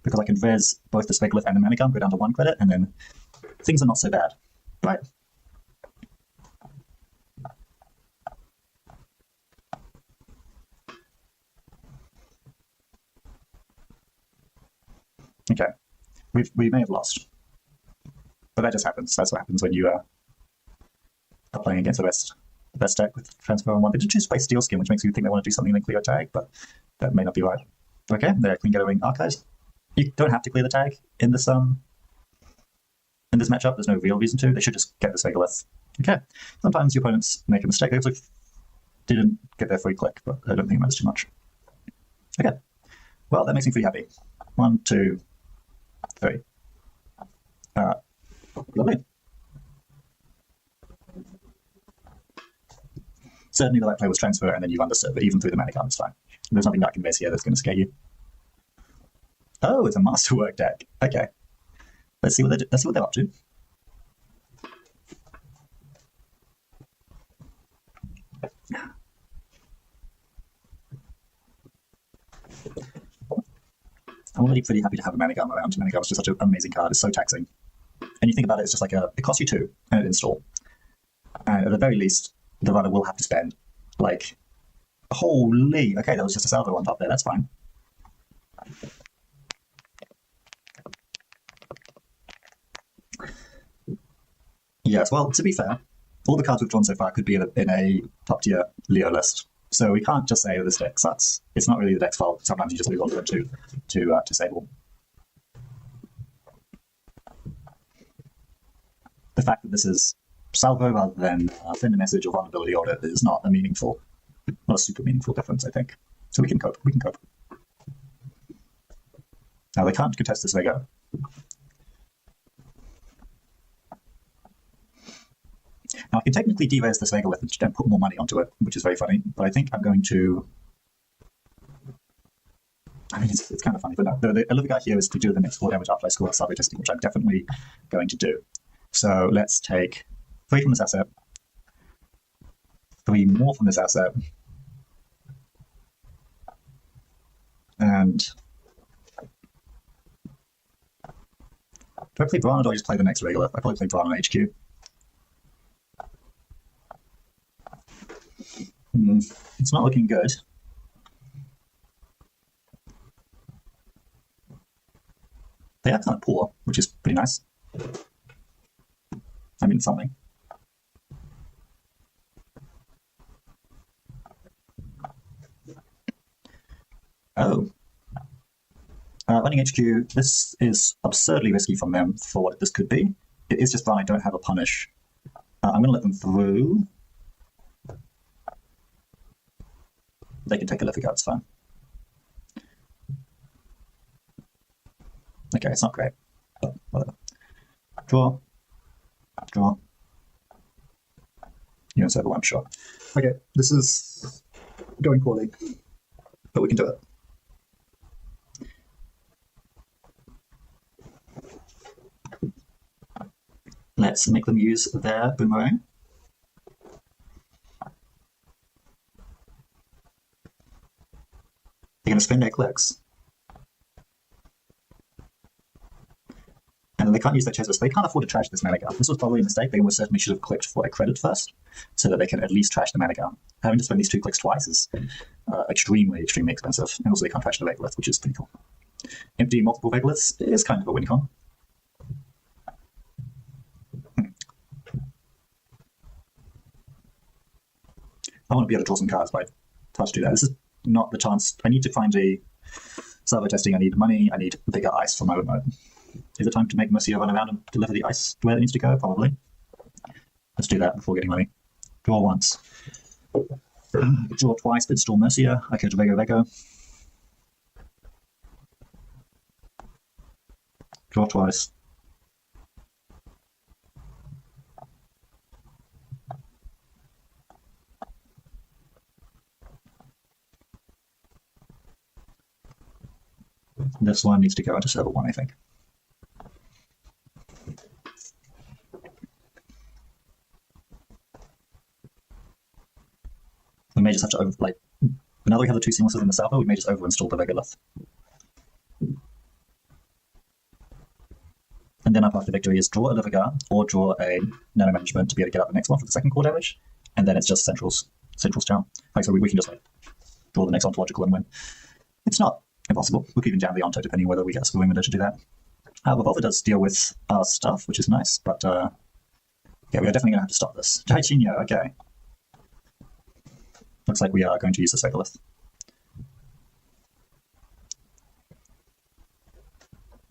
Because I can res both the Sveglith and the Mana Gun, go down to 1 credit, and then things are not so bad, right? Okay, we may have lost, but that just happens. That's what happens when you are playing against the best deck with transfer on 1. They did choose Space Steel Skin, which makes you think they want to do something and then clear a tag, but that may not be right. Okay, they're clean Ghetto-Wing Archives. You don't have to clear the tag in this matchup. There's no real reason to. They should just get this Megalith. Okay, sometimes your opponents make a mistake. They also didn't get their free click, but I don't think it matters too much. Okay, well, that makes me pretty happy. 1, 2, 3. Lovely. Certainly the right play was transfer and then you understood, but even through the Mana Gun, it's fine. There's nothing that I can miss here that's going to scare you. Oh, it's a Masterwork deck. Okay. Let's see what they're up to. I'm already pretty happy to have a Mana Gun around. Mana Gun is just such an amazing card. It's so taxing. And you think about it, it's just like it costs you 2 and it install. And at the very least, the runner will have to spend, like, holy, okay, that was just a salvo on top there, that's fine. Yes, well, to be fair, all the cards we've drawn so far could be in a top-tier Leo list. So we can't just say, oh, this deck sucks. It's not really the deck's fault. Sometimes you just move on to them to disable. The fact that this is salvo rather than send a message or vulnerability audit is not a super meaningful difference, I think. So we can cope. Now they can't contest this Vega. Now I can technically de-res this Vega with and put more money onto it, which is very funny, but I think I'm going to... I mean, it's kind of funny, but no. The other guy here is to do the next 4 damage after I score a salvo testing, which I'm definitely going to do. So let's take 3 from this asset, 3 more from this asset, and do I play Brawn or do I just play the next regular? I probably play Brawn on HQ. It's not looking good. They are kind of poor, which is pretty nice. I mean, something. Oh. Running HQ, this is absurdly risky from them for what this could be. It is just fun, I don't have a punish. I'm going to let them through. They can take a Lithic out, it's fine. Okay, it's not great, but whatever. Draw. Draw. You don't serve I'm sure. Okay, this is going poorly, but we can do it. Let's make them use their boomerang. They're going to spend their clicks. And they can't use their Chezos. They can't afford to trash this mana gun. This was probably a mistake. They almost certainly should have clicked for a credit first, so that they can at least trash the mana gun. Having to spend these 2 clicks twice is extremely, extremely expensive. And also they can't trash the Vegalith, which is pretty cool. Empty multiple Vegaliths is kind of a win con. I want to be able to draw some cards, but it's hard to do that. This is not the chance. I need to find a servo testing. I need money. I need bigger ice for my remote. Is it time to make Mercia run around and deliver the ice to where it needs to go? Probably. Let's do that before getting money. Draw once. Draw twice, but still Mercia. I could Vega. Draw twice. This one needs to go into server 1, I think. We may just have to now that we have the 2 seamlesses in the server, we may just over-install the Vegalith. And then our path to victory is draw a Livigar or draw a Nano Management to be able to get out the next one for the second core damage. And then it's just Central's jam. Like, so we can just like draw the next ontological and win. It's not impossible. We could even jam the Onto depending on whether we get a Schooling Window to do that. Revolver does deal with our stuff, which is nice, but yeah, we are definitely going to have to stop this. Jaichinyo, okay. Looks like we are going to use this Regolith.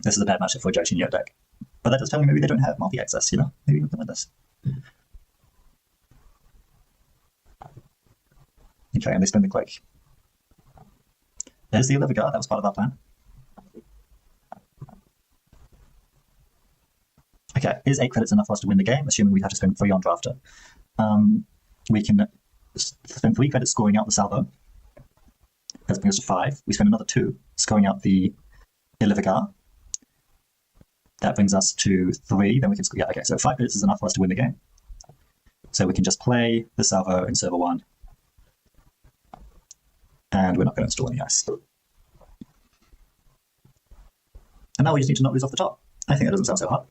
This is a bad matchup for a Jaichinyo deck. But that does tell me maybe they don't have multi-access, you know? Maybe we can win this. Okay, and they spend the click. There's the Livigar, that was part of our plan. Okay, is 8 credits enough for us to win the game, assuming we have to spend 3 on Drafter? We can spend 3 credits scoring out the Salvo. That brings us to 5. We spend another 2 scoring out the Livigar. That brings us to 3. Then we can score. Yeah, okay, so 5 credits is enough for us to win the game. So we can just play the Salvo in server 1. And we're not going to install any ice. And now we just need to not lose off the top. I think that doesn't sound so hard.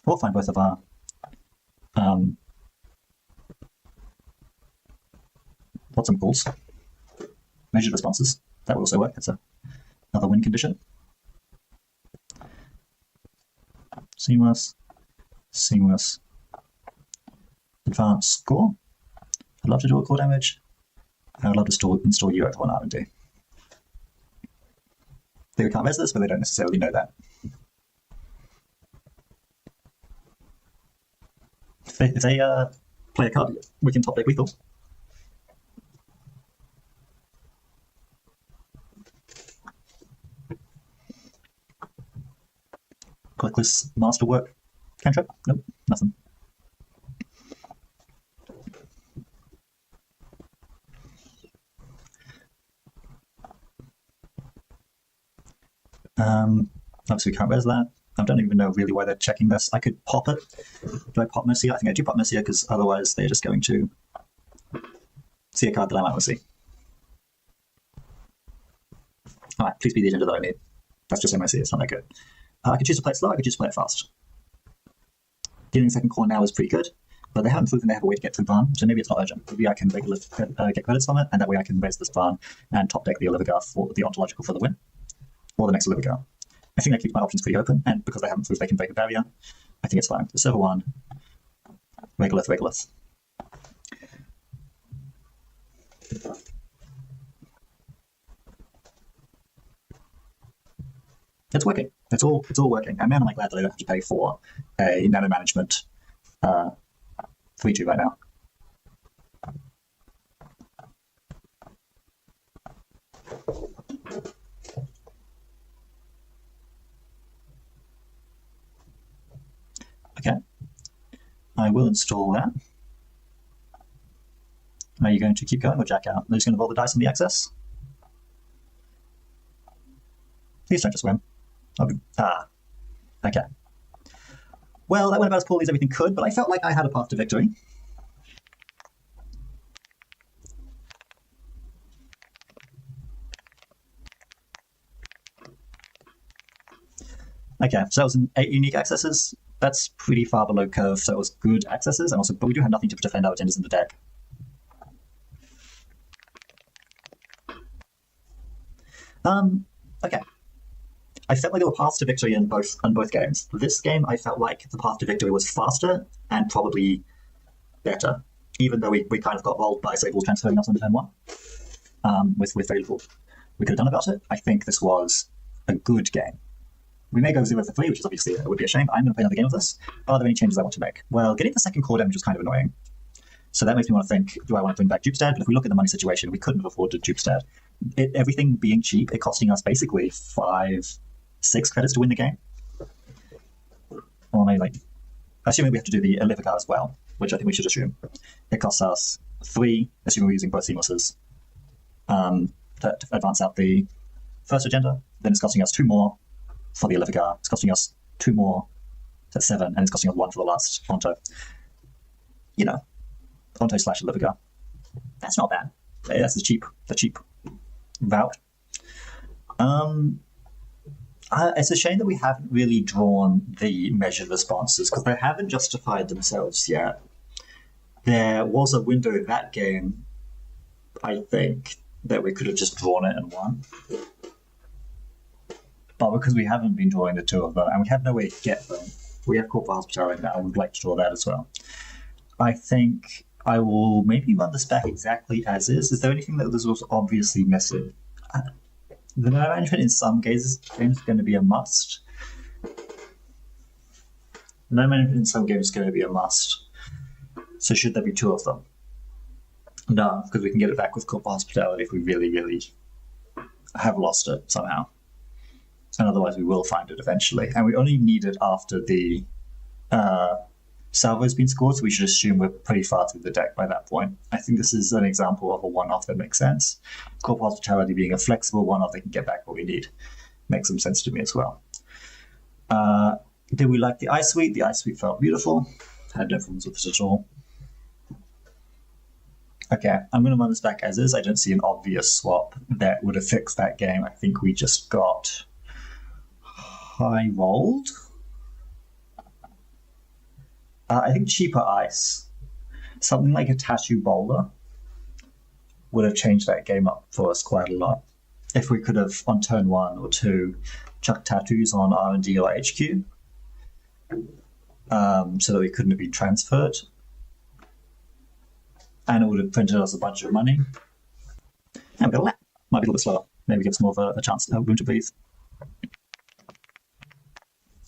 We'll find both of our what's some calls. Measured responses. That will also work. It's another win condition. Seamless. Seamless. Advanced score. I'd love to do a core damage. I'd love to install you over on R&D. They can't res this, but they don't necessarily know that. If they play a card, we can top deck lethal. Clickless masterwork cantrip? Nope, nothing. Obviously we can't res that. I don't even know really why they're checking this. I could pop it. Do I pop Mercia? I think I do pop Mercia because otherwise they're just going to see a card that I might want to see. Alright, please be the agenda that I need. That's just Mercia, it's not that good. I could choose to play it slow, I could choose to play it fast. Dealing second core now is pretty good, but they haven't proven they have a way to get through Barn, so maybe it's not urgent. Maybe I can get credits from it, and that way I can raise this Barn and top deck the Livigar for the ontological for the win. Or the next Livigar. I think that keeps my options pretty open, and because they haven't proved they can break a barrier, I think it's fine. The server 1, Regolith. It's working. It's all working. And man, am I glad that I don't have to pay for a Nano Management 3-2 right now. Okay, I will install that. Are you going to keep going or jack out? I'm just going to roll the dice on the excess. Please don't just win. Okay. Well, that went about as poorly as everything could, but I felt like I had a path to victory. Okay, so that was 8 unique accesses. That's pretty far below curve, so it was good accesses, and also, but we do have nothing to defend our agendas in the deck. Okay. I felt like there were paths to victory in both games. This game, I felt like the path to victory was faster and probably better, even though we kind of got rolled by Sable's transferring us on turn 1 with very little we could have done about it. I think this was a good game. We may go 0 for 3, which is obviously it would be a shame. I'm going to play another game of this. Are there any changes I want to make? Well, getting the second core damage was kind of annoying. So that makes me want to think, do I want to bring back Dupestad? But if we look at the money situation, we couldn't have afforded Dupestad. Everything being cheap, it costing us basically 5-6 credits to win the game. Or maybe like, assuming we have to do the Livigar as well, which I think we should assume. It costs us 3, assuming we're using both seamlesses, to advance out the first agenda. Then it's costing us 2 more for the Livigar. It's costing us 2 more, that's 7, and it's costing us 1 for the last Onto. You know, Onto / Livigar. That's not bad. That's the cheap route. It's a shame that we haven't really drawn the measured responses because they haven't justified themselves yet. There was a window in that game, I think, that we could have just drawn it and won. But because we haven't been drawing the two of them, and we have no way to get them, we have corporate hospitality now, I would like to draw that as well. I think I will maybe run this back exactly as is. Is there anything that this was obviously missing? The no management in some games is going to be a must. No management in some games is going to be a must. So should there be two of them? No, because we can get it back with corporate hospitality if we really, really have lost it somehow. And otherwise we will find it eventually. And we only need it after the salvo's been scored, so we should assume we're pretty far through the deck by that point. I think this is an example of a one-off that makes sense. Corporate hospitality being a flexible one-off that can get back what we need makes some sense to me as well. Did we like the ice suite? The ice suite felt beautiful. Had no problems with it at all. Okay, I'm going to run this back as is. I don't see an obvious swap that would have fixed that game. I think we just got high rolled. I think cheaper ice, something like a tattoo bowler, would have changed that game up for us quite a lot. If we could have, on turn 1 or 2, chucked tattoos on R&D or HQ, so that we couldn't have been transferred, and it would have printed us a bunch of money. And we got a lap. Might be a little bit slower. Maybe gives more of a chance, room to breathe.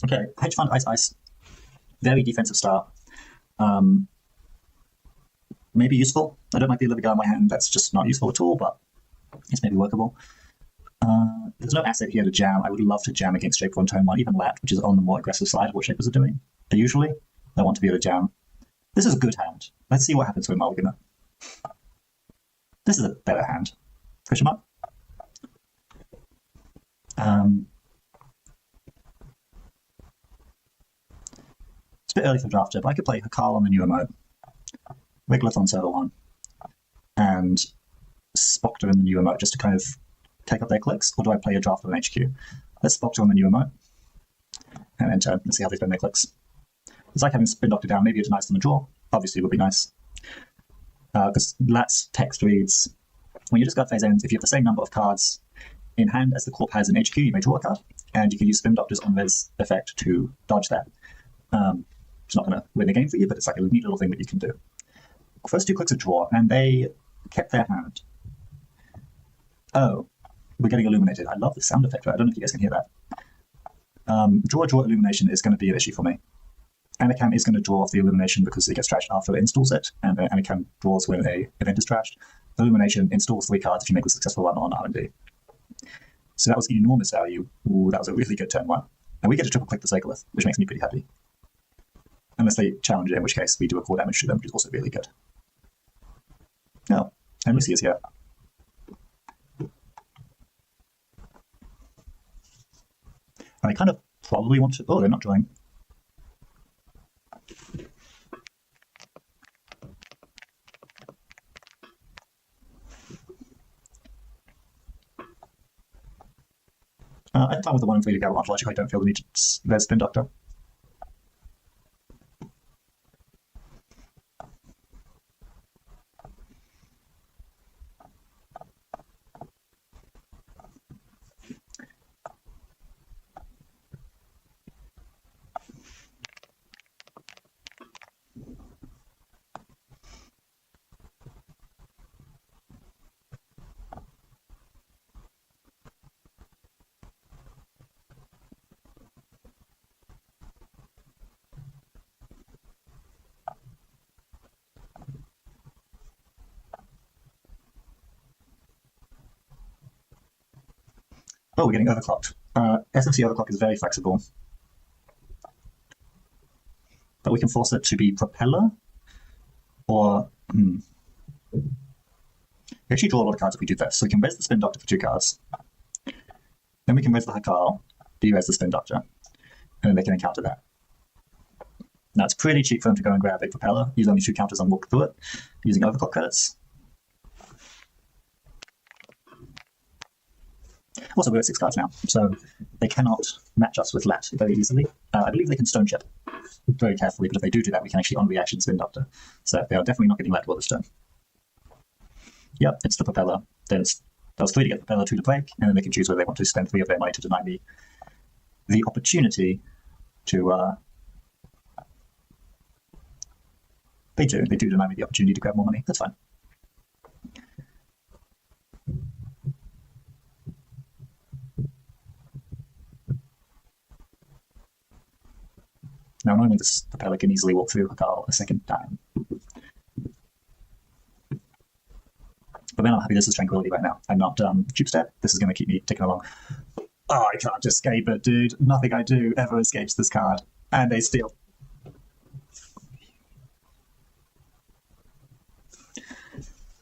Okay, hedge fund ice. Very defensive start. Maybe useful. I don't like the Olivia guy in my hand. That's just not useful at all, but it's maybe workable. There's no asset here to jam. I would love to jam against Shaper on turn 1, even Lat, which is on the more aggressive side of what Shapers are doing. But usually, I want to be able to jam. This is a good hand. Let's see what happens with Mulliganer. This is a better hand. Question mark? It's a bit early for drafter, but I could play Hakal on the new emote, Wigleth on server 1, and Spocter in the new emote just to kind of take up their clicks, or do I play a drafter on HQ? Let's Spocter on the new emote, and then turn. Let's see how they spend their clicks. It's like having Spin Doctor down. Maybe it's nice on the draw. Obviously, it would be nice. Because Lat's text reads, when you discard phase ends, if you have the same number of cards in hand as the corp has in HQ, you may draw a card, and you can use Spin Doctor's on-res effect to dodge that. It's not going to win the game for you, but it's like a neat little thing that you can do. First 2 clicks of draw, and they kept their hand. Oh, we're getting illuminated. I love the sound effect. I don't know if you guys can hear that. Draw illumination is going to be an issue for me. Anakin is going to draw off the illumination because it gets trashed after it installs it, and Anakin draws when an event is trashed. The illumination installs 3 cards if you make a successful run on R&D. So that was enormous value. Ooh, that was a really good turn 1. And we get to triple click the Cyclith, which makes me pretty happy. Unless they challenge it, in which case we do a core damage to them, which is also really good. Oh, and Lucy is here. I kind of probably want to... Oh, they're not drawing. I'm fine with the 1 and 3 to go on logic. I don't feel the need to... There's Spin Doctor. Oh, we're getting overclocked. SMC overclock is very flexible. But we can force it to be propeller, or... We actually draw a lot of cards if we do this. So we can res the Spin Doctor for 2 cards. Then we can res the Hakal, de-res the Spin Doctor, and then they can encounter that. Now it's pretty cheap for them to go and grab a propeller, use only 2 counters and walk through it, using overclock credits. Also, we're at 6 cards now, so they cannot match us with Lat very easily. I believe they can stone chip very carefully, but if they do that, we can actually on-reaction spin Doctor. So they are definitely not getting Lat this turn. Yep, it's the Propeller. Then it's those 3 to get Propeller, 2 to break, and then they can choose whether they want to spend 3 of their money to deny me the opportunity to... They do deny me the opportunity to grab more money. That's fine. Now, knowing this Propeller can easily walk through Hakal a second time. But then I'm happy this is Tranquility right now. I'm not Tube Step. This is going to keep me ticking along. Oh, I can't escape it, dude. Nothing I do ever escapes this card. And they steal.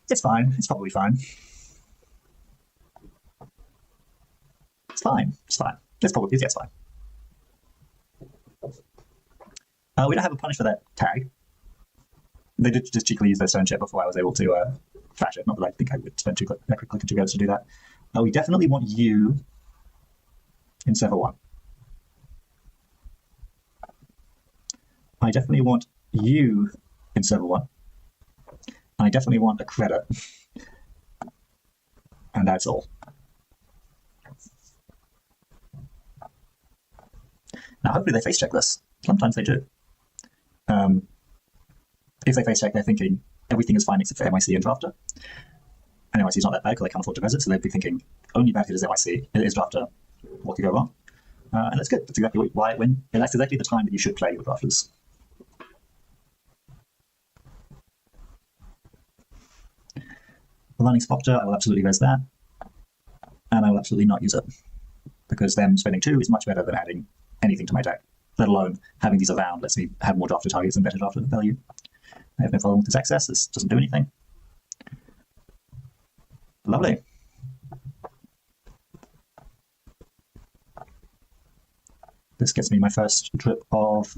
It's fine. It's probably fine. It's fine. It's fine. It's probably, yeah, it's fine. We don't have a punish for that tag. They did just cheekily use their stone chip before I was able to trash it. Not that I think I would spend a quick click and 2 goes to do that. We definitely want you in server 1. I definitely want you in server 1. And I definitely want a credit. And that's all. Now, hopefully they face check this. Sometimes they do. If they face check, they're thinking everything is fine except for MIC and Drafter. And MIC is not that bad because they can't afford to visit, so they'd be thinking only bad hit is MIC, it is Drafter. What could go wrong? And that's good. That's exactly why when and that's exactly the time that you should play with Drafters. Running Spocter, I will absolutely res that. And I will absolutely not use it. Because them spending 2 is much better than adding anything to my deck. Let alone having these around lets me have more Drafter targets and better Drafter value. I have no problem with this access. This doesn't do anything. Lovely. This gets me my first drip of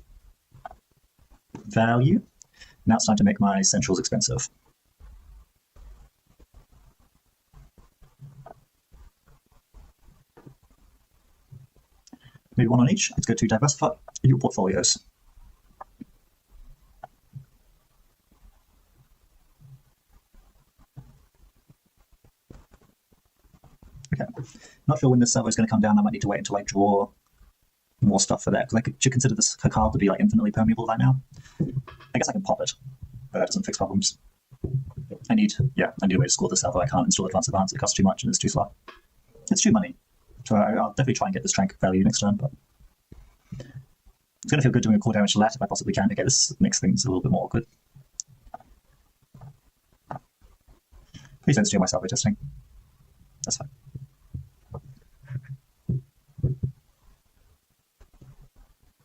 value. Now it's time to make my centrals expensive. Maybe 1 on each. It's good to diversify your portfolios. Okay. Not sure when this server is going to come down. I might need to wait until I draw more stuff for that, because I should consider this Hakal to be like infinitely permeable right now. I guess I can pop it, but that doesn't fix problems. I need a way to score this server. I can't install Advanced, it costs too much and it's too slow. It's too money. So I'll definitely try and get this Trank value next turn, but it's going to feel good doing a core damage to Lat if I possibly can. Okay, this makes things a little bit more awkward. Please don't steal my salvage testing. That's fine.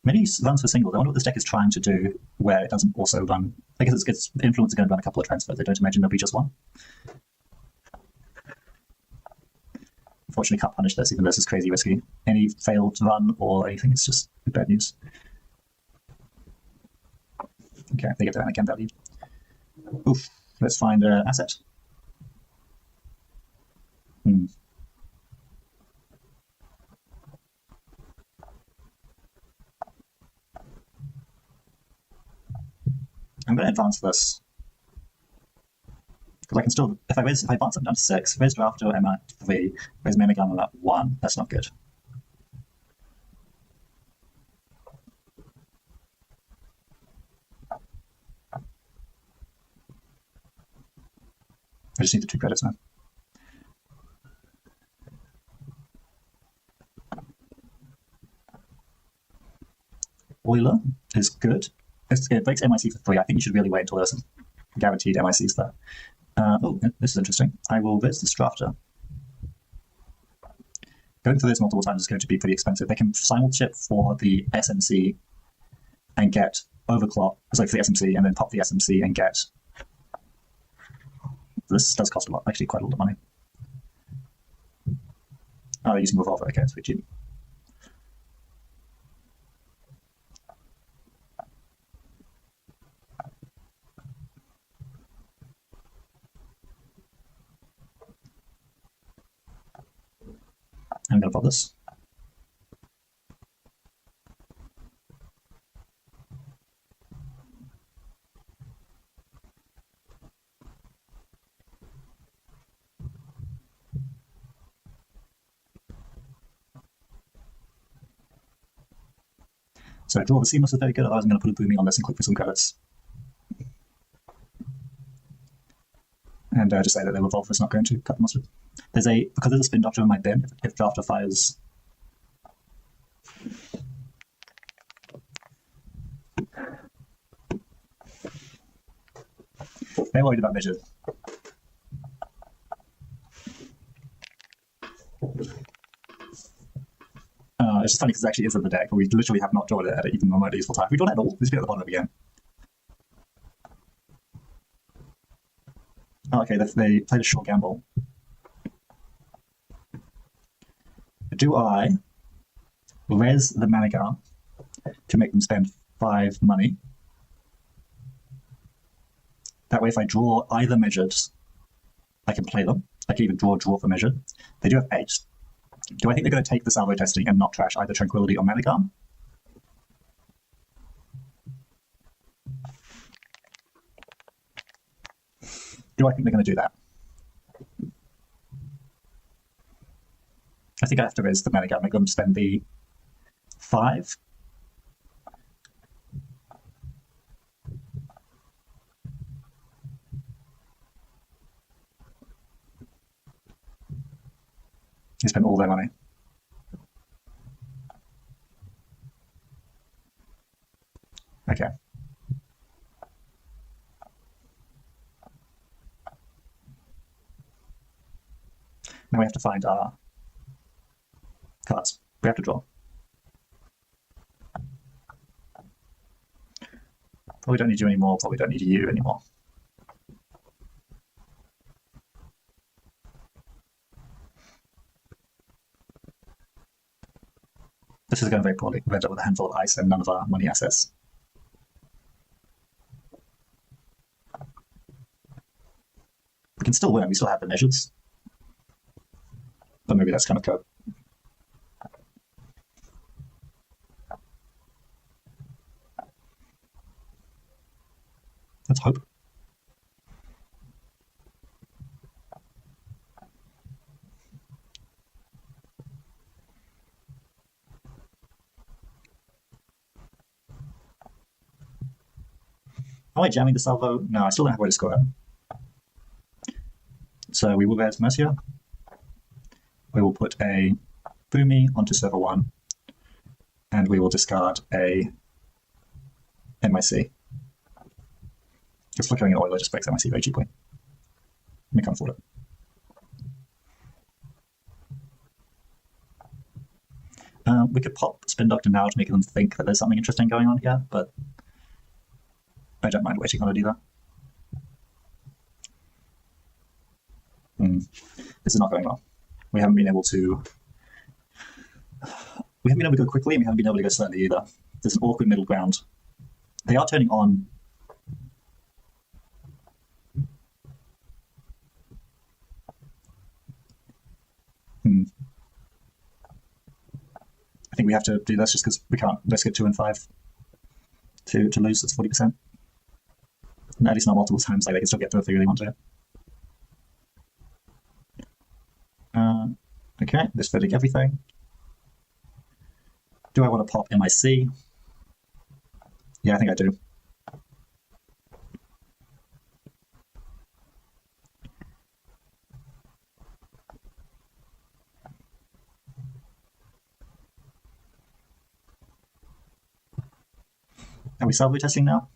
Many runs for singles. I wonder what this deck is trying to do where it doesn't also run. I guess its influence is going to run a couple of transfers. I don't imagine there'll be just one. Unfortunately, can't punish this, even though this is crazy risky. Any failed run or anything is just bad news. Okay, they get their again value. Oof. Let's find an asset. I'm going to advance this. Because I can still, if I advance them down to 6, raise Drafter, I'm at 3, raise Mana Gun, I'm at 1. That's not good. I just need the 2 credits now. Oiler is good. It breaks MIC for 3. I think you should really wait until there's some guaranteed MICs there. Oh, this is interesting. I will visit this Drafter. Going through this multiple times is going to be pretty expensive. They can simulchip for the SMC and get overclock, sorry, for the SMC, and then pop the SMC and get... This does cost a lot, actually quite a lot of money. Oh, they're using Revolver, okay, it's cheap. I'm going to pop this. So draw the seamless is very good, otherwise I'm going to put a booming on this and click for some credits. And just say that the revolver is not going to cut the mustard. Because there's a spin doctor in my bin, if drafter fires... They're worried about measures. It's just funny because it actually is in the deck, but we literally have not drawn it at even remotely useful time. We've drawn it at all. It's been at the bottom of the game. Oh, okay, they played a short gamble. Do I res the Manigar to make them spend 5 money? That way, if I draw either measured, I can play them. I can even draw for measured. They do have 8. Do I think they're going to take the salvo testing and not trash either Tranquility or Manigar? Do I think they're going to do that? I think I have to raise the Manigar, make them spend the 5. They spend all their money. Okay. Now we have to find our cards. We have to draw. Probably don't need you anymore, probably don't need you anymore. This is going very poorly. We've ended up with a handful of ice and none of our money assets. We can still win, we still have the measures. But maybe that's kind of code. Let's hope. Am I jamming the salvo? No, I still don't have a way to score it. So we will go to Mercia. We will put a Boomy onto server 1, and we will discard a NYC. Just flickering an oiler just breaks NYC very cheaply. We can't afford it. We could pop Spin Doctor now to make them think that there's something interesting going on here, but I don't mind waiting on it either. This is not going well. We haven't been able to go quickly, and we haven't been able to go slowly either. There's an awkward middle ground. They are turning on. I think we have to do this just because we can't risk it 2 and 5 to lose. That's 40%. No, at least not multiple times. Like they can still get through if they really want to. Okay, this fitting everything. Do I want to pop MIC? Yeah, I think I do. Are we salvo testing now?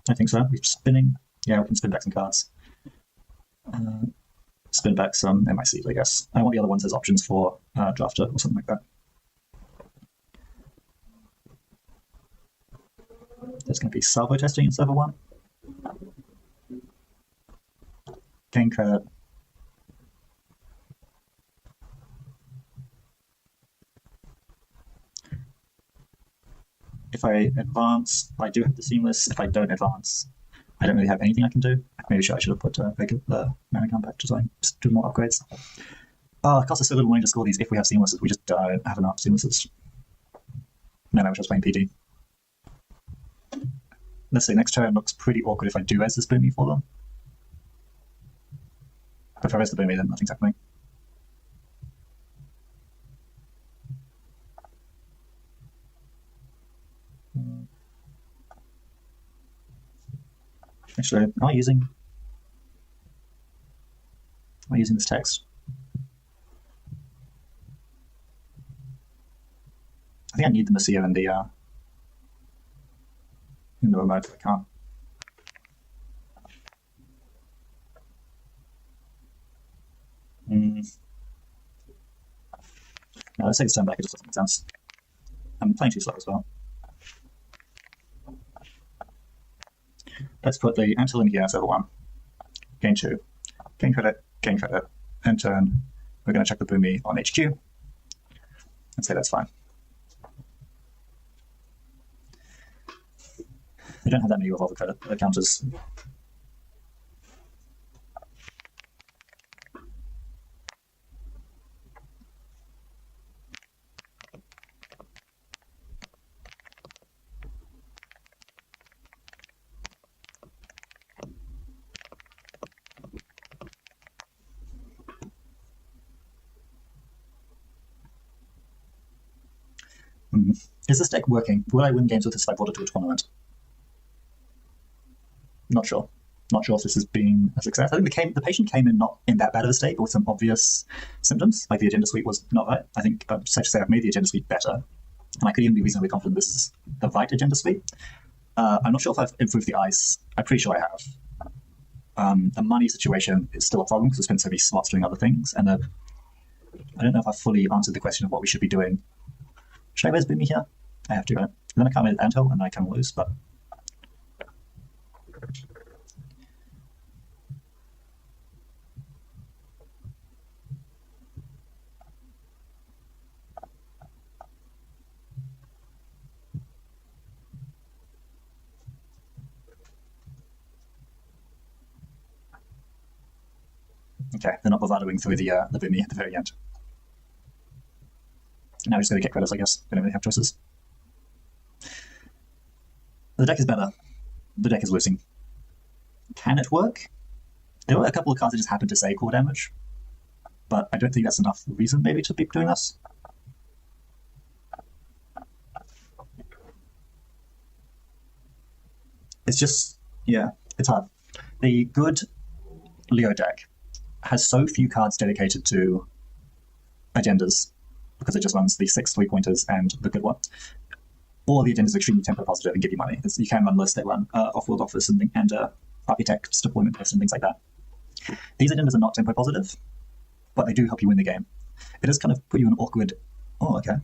I think so. We're spinning. Yeah, we can spin back some cards. Spin back some MICs, I guess. I want the other ones as options for drafter or something like that. There's going to be salvo testing in server 1. Gain credit. If I advance, I do have the seamless. If I don't advance, I don't really have anything I can do. Maybe I should have put the mana compact or something. Just do more upgrades. Oh, it costs us so little money to score these if we have seamlesses. We just don't have enough seamlesses. No, we're just playing PD. Let's see, next turn looks pretty awkward if I do res this Boomy for them. But if I res the Boomy, then nothing's happening. Actually, am I using this text? I think I need the Messiah in the remote. I can't. No, let's take this turn back. It just doesn't make sense. I'm playing too slow as well. Let's put the Antil in here as level 1. Gain 2. Gain credit. End turn. We're going to check the Boomy on HQ and say that's fine. They don't have that many revolver credit counters. Is this deck working? Will I win games with this if I brought it to a tournament? Not sure. Not sure if this has been a success. I think the patient came in not in that bad of a state, but with some obvious symptoms, like the agenda suite was not right. I think I'm safe to say I've made the agenda suite better, and I could even be reasonably confident this is the right agenda suite. I'm not sure if I've improved the ice. I'm pretty sure I have. The money situation is still a problem because there's been so many slots doing other things, and I don't know if I've fully answered the question of what we should be doing. Should I res Boomy here? I have to, right? And then I can't with Antil, and I can lose, but... Okay, they're not bovadoing through the Boomy at the very end. Now we're just going to get credits, I guess. We don't really have choices. The deck is better. The deck is losing. Can it work? There were a couple of cards that just happened to say core damage, but I don't think that's enough reason maybe to be doing this. It's just, yeah, it's hard. The good Leo deck has so few cards dedicated to agendas because it just runs the 6 3-pointers and the good one. All of the agendas are extremely tempo positive and give you money. You can run lists that run off-world office and architect's deployment list and things like that. These agendas are not tempo positive, but they do help you win the game. It does kind of put you in an awkward... Oh, okay.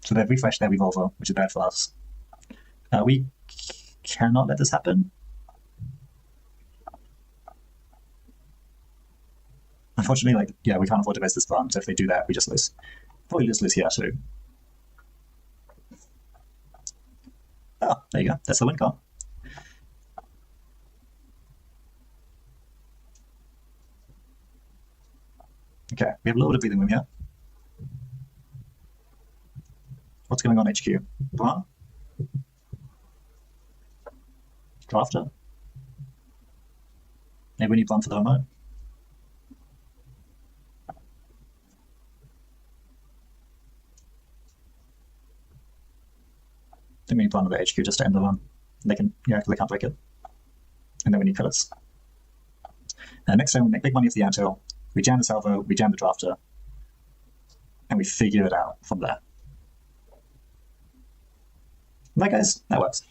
So they've refreshed their Revolver, which is bad for us. We cannot let this happen. Unfortunately, we can't afford to base this farm, so if they do that, we just lose. Probably just lose here too. Oh, there you go. That's the win card. Okay, we have a little bit of breathing room here. What's going on HQ? Bran? Drafter? Maybe we need Bran for the remote. I think we need Bran with the HQ just to end the run. They can't break it. And then we need credits. Next time we make big money off the Antil, we jam the salvo, we jam the drafter, and we figure it out from there. Right, guys, that works.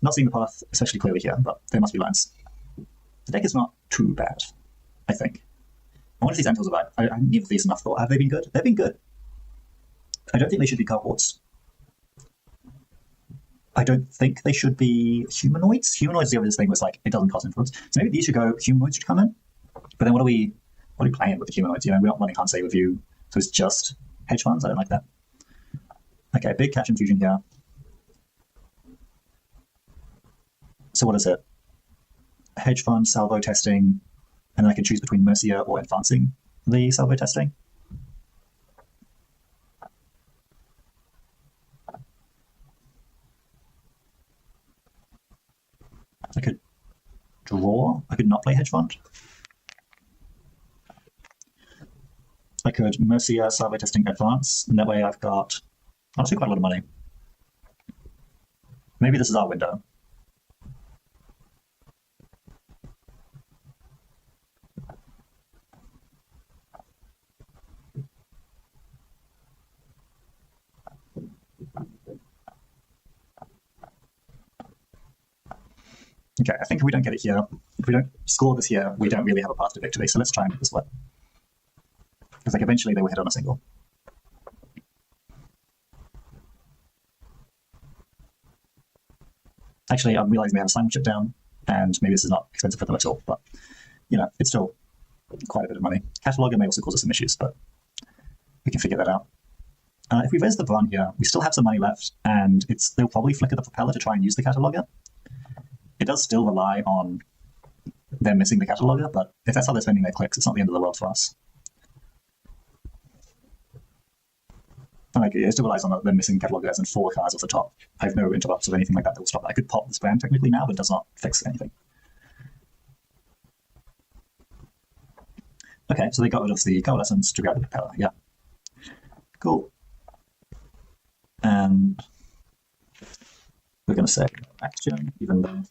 Not seeing the path especially clearly here, but there must be lines. The deck is not too bad, I think. I wonder if these Antils are bad. I haven't given these enough thought. Have they been good? They've been good. I don't think they should be cohorts. I don't think they should be humanoids. Humanoids is the other thing was it doesn't cost influence. So maybe these should go, humanoids should come in. But then what are we playing with the humanoids? We're not running Hansei Review, so it's just hedge funds. I don't like that. Okay, big cash infusion here. So what is it? Hedge fund, salvo testing, and then I can choose between Mercia or advancing the salvo testing. I could draw. I could not play hedge fund. I could Mercia, salvo testing, advance, and that way I've got honestly quite a lot of money. Maybe this is our window. Okay, I think if we don't get it here, if we don't score this here, we don't really have a path to victory. So let's try and make this work. Because like eventually they will hit on a single. Actually, I'm realizing we have a silent ship down, and maybe this is not expensive for them at all, but you know, it's still quite a bit of money. Cataloger may also cause us some issues, but we can figure that out. If we raise the Bron here, we still have some money left, and they'll probably flicker the propeller to try and use the cataloger. It does still rely on them missing the cataloger, but if that's how they're spending their clicks, it's not the end of the world for us. And like, it still relies on them missing cataloger as in 4 cards off the top. I have no interrupts or anything like that that will stop that. I could pop this brand technically now, but it does not fix anything. Okay, so they got rid of the coalescence to grab the propeller, yeah. Cool. And we're going to say action, even though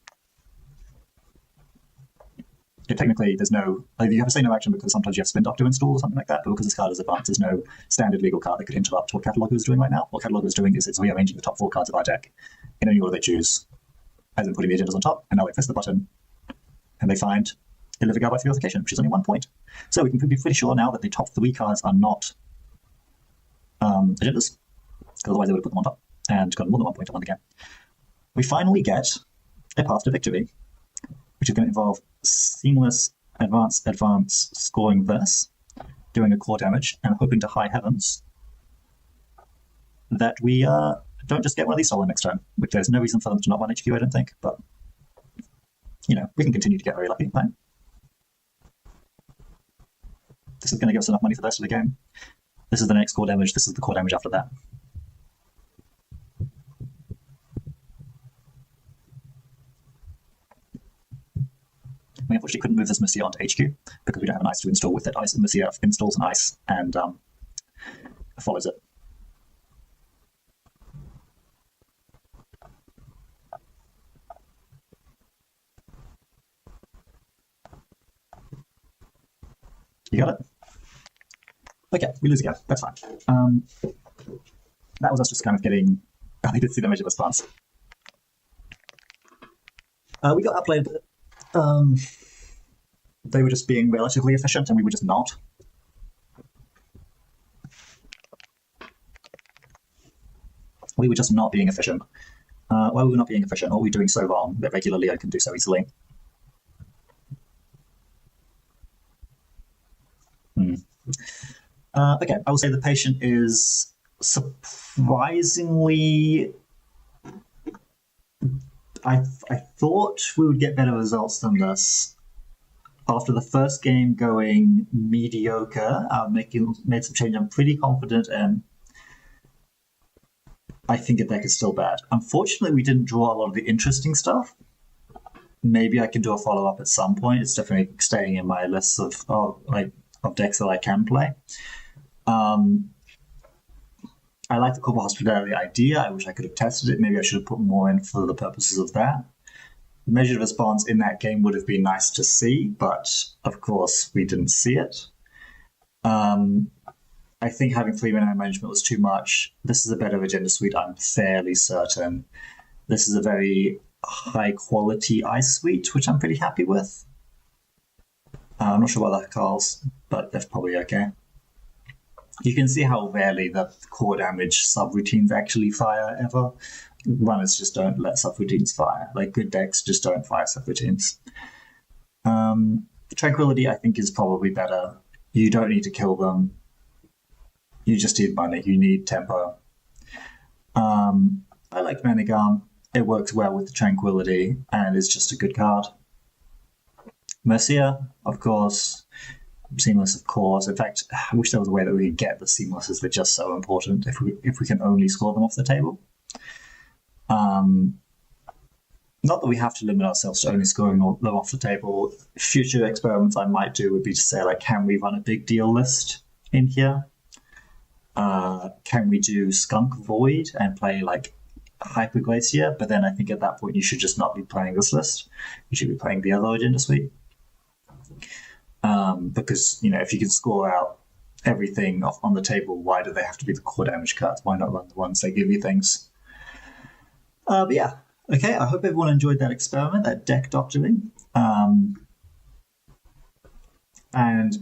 technically there's no, like you have to say no action because sometimes you have Spin Doctor installed or something like that, but because this card is advanced, there's no standard legal card that could interrupt what Cataloger is doing right now. What Cataloger is doing is it's rearranging the top 4 cards of our deck in any order they choose, as in putting the agendas on top, and now they press the button, and they find Illivigar by Purification, which is only 1 point. So we can be pretty sure now that the top 3 cards are not agendas, because otherwise they would have put them on top and gotten more than 1 point on the game. We finally get a path to victory, which is going to involve seamless advance scoring verse, doing a core damage, and hoping to high heavens that we don't just get one of these stolen next turn, which there's no reason for them to not run HQ, I don't think, but you know, we can continue to get very lucky, right? This is going to give us enough money for the rest of the game. This is the next core damage, this is the core damage after that. We unfortunately couldn't move this Mercia onto HQ because we don't have an ice to install with it. Mercia installs an ice and follows it. You got it? Okay, we lose again. That's fine. That was us just kind of getting... I did see the measure response. We got outplayed. They were just being relatively efficient and we were just not. We were just not being efficient. Why were we not being efficient? What were we doing so wrong that regularly I can do so easily? Okay, I will say the patient is surprisingly... I thought we would get better results than this. After the first game going mediocre, made some change I'm pretty confident in. I think the deck is still bad. Unfortunately, we didn't draw a lot of the interesting stuff. Maybe I can do a follow-up at some point. It's definitely staying in my list of decks that I can play. I like the Corporate Hospitality idea. I wish I could have tested it. Maybe I should have put more in for the purposes of that. Measured response in that game would have been nice to see, but of course we didn't see it. I think having 3-mana management was too much. This is a better agenda suite, I'm fairly certain. This is a very high quality ice suite, which I'm pretty happy with. I'm not sure about that calls, but that's probably okay. You can see how rarely the core damage subroutines actually fire ever. Runners just don't let subroutines fire. Like, good decks just don't fire subroutines. Tranquility, I think, is probably better. You don't need to kill them. You just need money. You need tempo. I like Manigarm. it works well with the Tranquility and is just a good card. Mercia, of course. Seamless, of course. In fact, I wish there was a way that we could get the seamlesses. They're just so important if we can only score them off the table. Not that we have to limit ourselves to only scoring them off the table. Future experiments I might do would be to say, like, can we run a big deal list in here? Can we do Skunk Void and play, like, Hyper Glacier? But then I think at that point you should just not be playing this list. You should be playing the other Agenda Suite. Because, if you can score out everything off on the table, why do they have to be the core damage cards? Why not run the ones that give you things? But yeah. Okay, I hope everyone enjoyed that experiment, that deck doctoring. And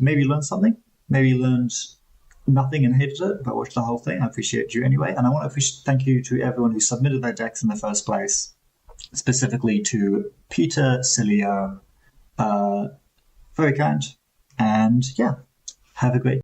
maybe learned something. Maybe learned nothing and hated it, but watched the whole thing. I appreciate you anyway. And I want to thank you to everyone who submitted their decks in the first place, specifically to Peter Cilio. Very kind. And yeah, have a great